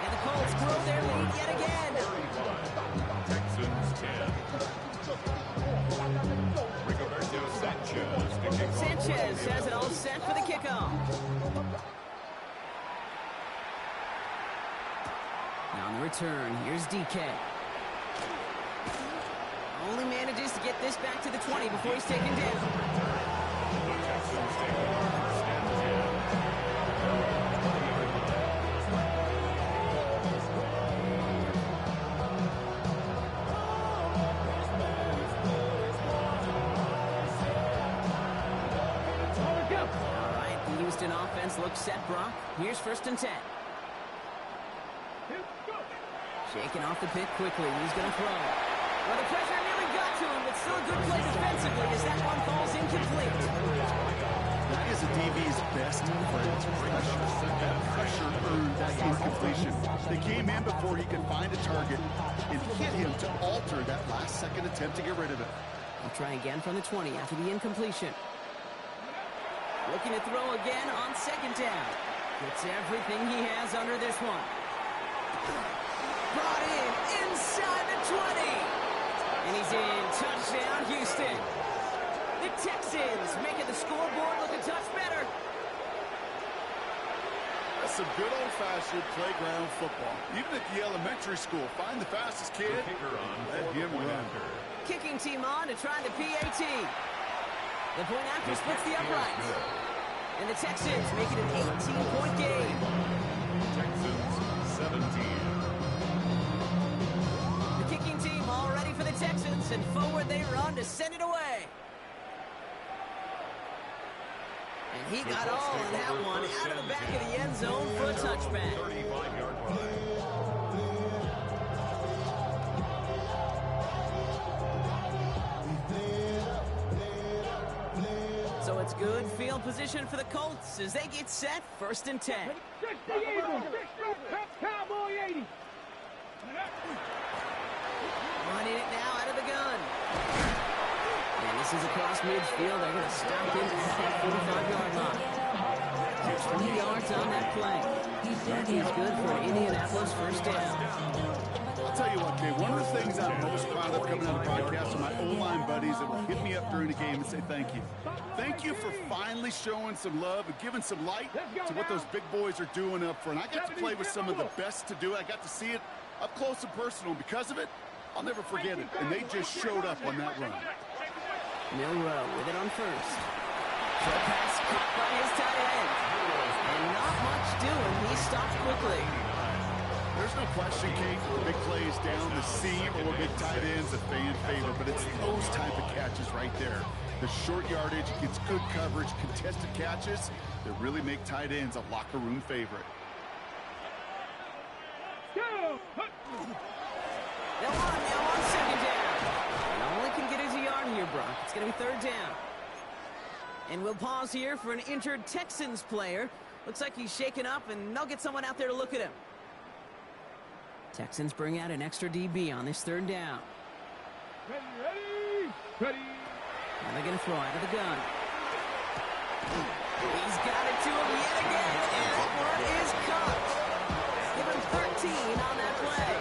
And the Colts grow their lead yet again. Texans 10. Rigoberto Sanchez to kick off. Sanchez has it all set for the kickoff. Now on the return, here's DK. Only manages to get this back to the 20 before he's taken down. The Texans take over 1st and 10. All right, the Houston offense looks set, Brock. Here's 1st and 10. Shaking off the pick quickly. He's going to throw. Well, the pressure nearly got to him, but still a good play defensively as that one falls incomplete. That is a DB's best friend. That pressure earned that incompletion. They came in before he could find a target and hit him to alter that last-second attempt to get rid of it. I'll try again from the 20 after the incompletion. Looking to throw again on 2nd down. Gets everything he has under this one. Brought in inside the 20. And he's in. Touchdown, Houston. The Texans making the scoreboard look a touch better. That's some good old-fashioned playground football. Even at the elementary school, find the fastest kid, The kicker on let for him the point run. after. Kicking team on to try the PAT. The point after splits the uprights. And the Texans make it an 18-point game. Texans 17. The kicking team all ready for the Texans, and forward they run to send it away. And he got all of that one out of the back of the end zone for a touchback. 35-yard line. So it's good field position for the Colts as they get set 1st and 10. 60 Eagles. Cowboy 80. Running it now out of the gun. And this is across midfield. They're going to stop him at that 45-yard line. 3 yards on that play. That is good for an Indianapolis 1st down. I'll tell you what, Kate, one of the things I'm most proud of coming on the podcast are my O-line buddies that will hit me up during the game and say thank you. Thank you for finally showing some love and giving some light to what those big boys are doing up front. I got to play with some of the best to do it. I got to see it up close and personal. And because of it, I'll never forget it. And they just showed up on that run. Milrow with it on 1st. Short pass caught by his tight end. And not much doing. He stopped quickly. There's no question, Kate, the big plays down the seam or big tight ends a fan favorite, but it's those type of catches right there. The short yardage, gets good coverage, contested catches that really make tight ends a locker room favorite. Go. They'll run now on 2nd down. And all he can get is a yard here, Brock. It's going to be 3rd down. And we'll pause here for an injured Texans player. Looks like he's shaken up, and they'll get someone out there to look at him. Texans bring out an extra DB on this third down. Ready. And they're going to throw out of the gun. He's got it to him yet again, and that one is caught. Give him 13 on that play.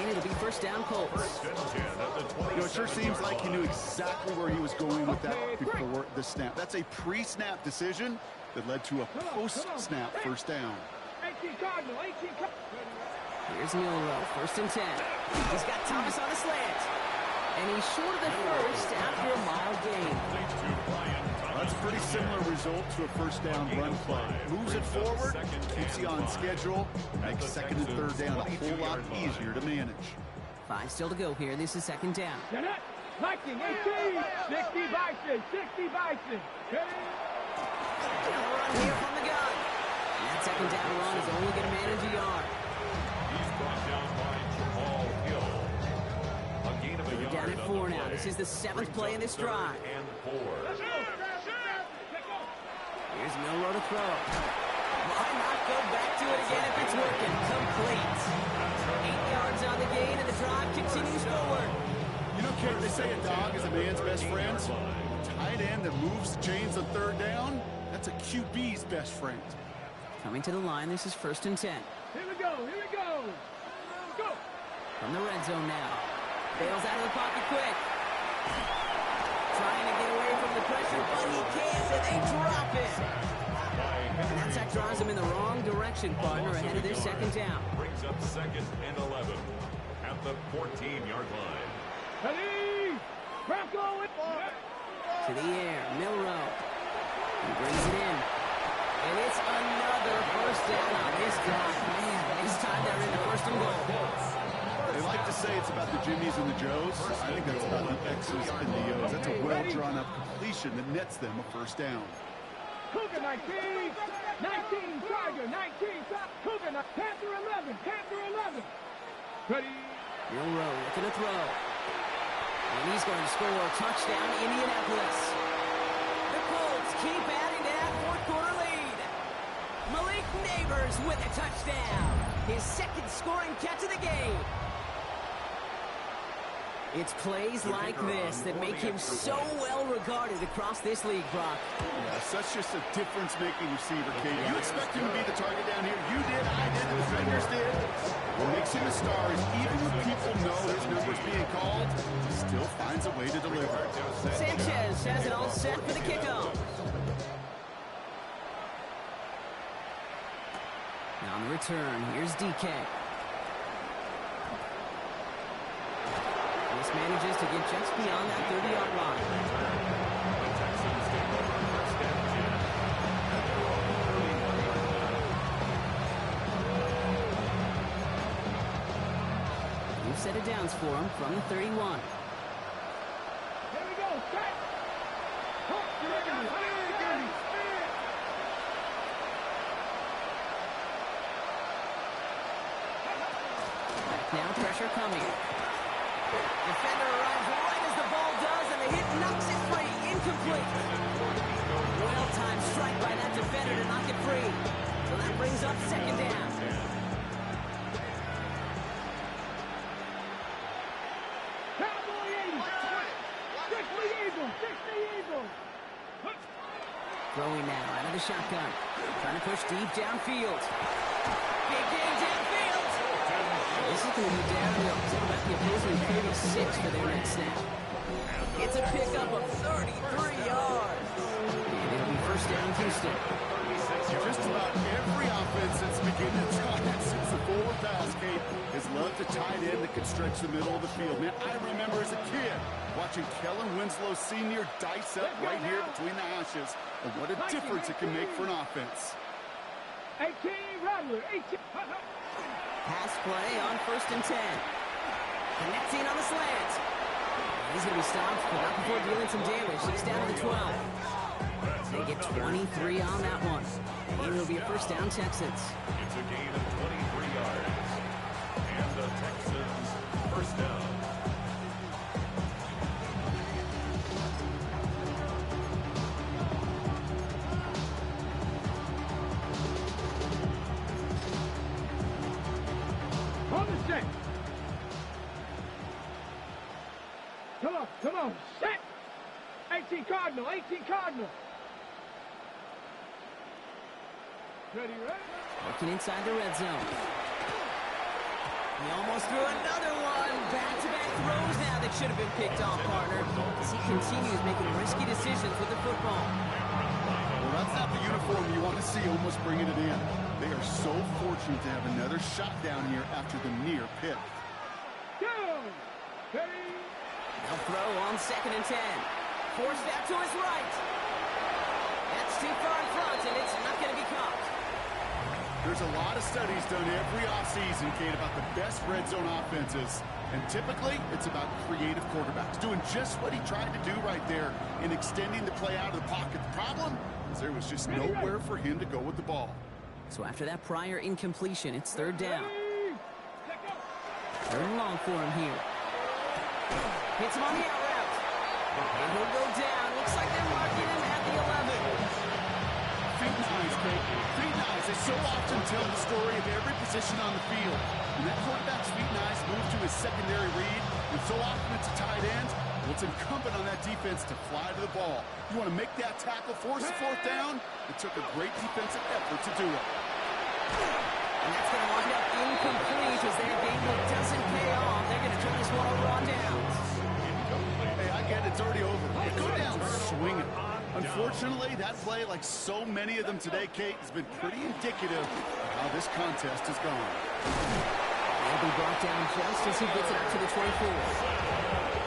And it'll be first down Colts. It sure seems like he knew exactly where he was going with that before the snap. That's a pre-snap decision that led to a post-snap first down. 18 Cardinal, 18 Cardinal. Here's Milrow, first and 10. He's got Thomas on the slant. And he's short of the first after a mild gain. That's a pretty similar result to a first down run play. Moves it forward, keeps you on schedule, makes second and third down a whole lot easier to manage. 5 still to go here. This is second down. Liking, 18, 60 Bison, 60 Bison. Another run here from the gun. And that second down run is only going to manage a yard. He's brought down by Jamal Hill. A gain of a yard. Down at 4 now. This is the 7th play in this drive. And 4. Here's Milrow to throw. Why not go back to it again if it's working? Complete. 8 yards on the gain, and the drive continues forward. You know, Kate, they say a dog is a man's best friend. Tight end that moves the chains on third down, that's a QB's best friend. Coming to the line, this is first and 10. Here we go. Go. From the red zone now. Bails out of the pocket quick. Trying to get away from the pressure, but he can't, and they drop it. And that sack drives him in the wrong direction, partner, ahead of their second down. Brings up second and 11 at the 14-yard line. Ready. Bronco. To the air, Milrow. He brings it in. And it's another first down on this drive. Man, this time they're in the first and goal. They like to say it's about the Jimmies and the Joes. I think that's about the X's and the O's. That's a well-drawn-up completion that nets them a first down. Cougar 19, 19 Tiger, 19 Cougar, Panther 11, Panther 11. Ready. Milrow looking to throw. And he's going to score a touchdown, Indianapolis. The Colts keep adding to that fourth-quarter lead. Malik Neighbors with a touchdown. His second scoring catch of the game. It's plays like this that make him so well regarded across this league, Brock. Yeah, such just a difference-making receiver, Kate. You expect him to be the target down here. You did, I did, the defenders did. What makes him a star is even when people know his number's being called, he still finds a way to deliver. Sanchez has it all set for the kickoff. Now on the return, here's DK. This manages to get just beyond that 30-yard line. New set of downs for him from the 31. Here we go. Set. Now pressure coming. Defender arrives right as the ball does, and the hit knocks it free. Incomplete. Well-timed strike by that defender to knock it free. So that brings up second down. Cowboy 80. 60 Eagles. 60 Eagles. Throwing now out of the shotgun. Trying to push deep downfield. Big game downfield. This is going to be downhill. It's about the opposing 36 for their next snap. It's a pickup of 33 yards. And it'll be first down Houston. Just about every offense that's beginning to try it since the forward pass, Kate, has loved a tight end that could stretch the middle of the field. Man, I remember as a kid watching Kellen Winslow Sr. dice up right here between the hashes, and what a difference it can make for an offense. 18 Rattler. 18. Pass play on first and 10. Connecting on the slant. He's going to be stopped, but not before dealing some damage. He's down to the 12. They get 23 on that one. And it'll be a first down, Texans. It's a gain of 23 yards. And the Texans first down. Come on. Set. 18 Cardinal. Ready. Working inside the red zone. He almost threw another one. Back-to-back throws now that should have been picked off, partner. As he continues making risky decisions with the football. Well, that's not the uniform you want to see almost bringing it in. They are so fortunate to have another shot down here after the near pick. Go. Ready. They'll throw on 2nd and 10. Forced out to his right. That's too far in front, and it's not going to be caught. There's a lot of studies done every offseason, Kate, about the best red zone offenses. And typically, it's about creative quarterbacks, doing just what he tried to do right there in extending the play out of the pocket. The problem is there was just nowhere for him to go with the ball. So after that prior incompletion, it's 3rd down. 3rd and long for him here. Hits him on the out route. And he'll go down. Looks like they're marking him at the 11. Feet and eyes, Kate. Feet and eyes. They so often tell the story of every position on the field. When that quarterback's feet and eyes move to his secondary read, and so often it's a tight end, well, it's incumbent on that defense to fly to the ball. You want to make that tackle, force the 4th down? It took a great defensive effort to do it. And that's going to wind up incomplete as their game plan doesn't pay off. They're going to turn this one over on downs. Hey, I get it. It's already over. Go down swinging. Unfortunately, that play, like so many of them today, Kate, has been pretty indicative of how this contest has gone. He'll be brought down just as he gets it up to the 24.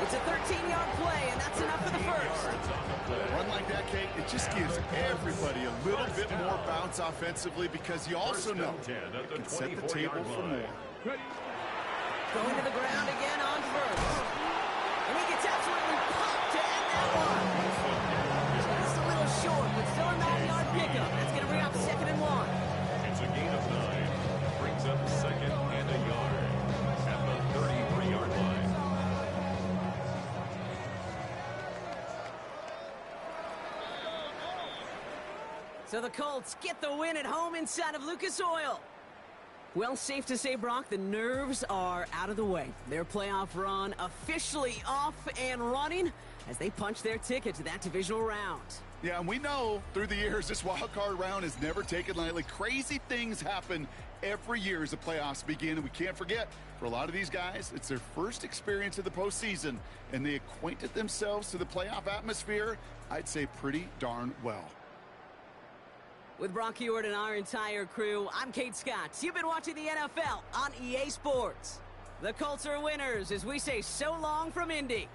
It's a 13-yard play, and that's enough for the first. A run like that, Kate, it just gives everybody a little bit more bounce offensively because you also know it can set the table for more. Going to the ground again on 1st. And he gets absolutely pumped to end that one. Just a little short, but still a 9-yard pickup. That's going to bring up 2nd and 1. It's a gain of 9. Brings up 2nd and a yard at the 33-yard line. So the Colts get the win at home inside of Lucas Oil. Well, safe to say, Brock, the nerves are out of the way. Their playoff run officially off and running as they punch their ticket to that divisional round. Yeah, and we know through the years this wild card round is never taken lightly. Crazy things happen every year as the playoffs begin, and we can't forget, for a lot of these guys, it's their first experience of the postseason, and they acquainted themselves to the playoff atmosphere, I'd say pretty darn well. With Brock Heward and our entire crew, I'm Kate Scott. You've been watching the NFL on EA Sports. The Colts are winners as we say so long from Indy.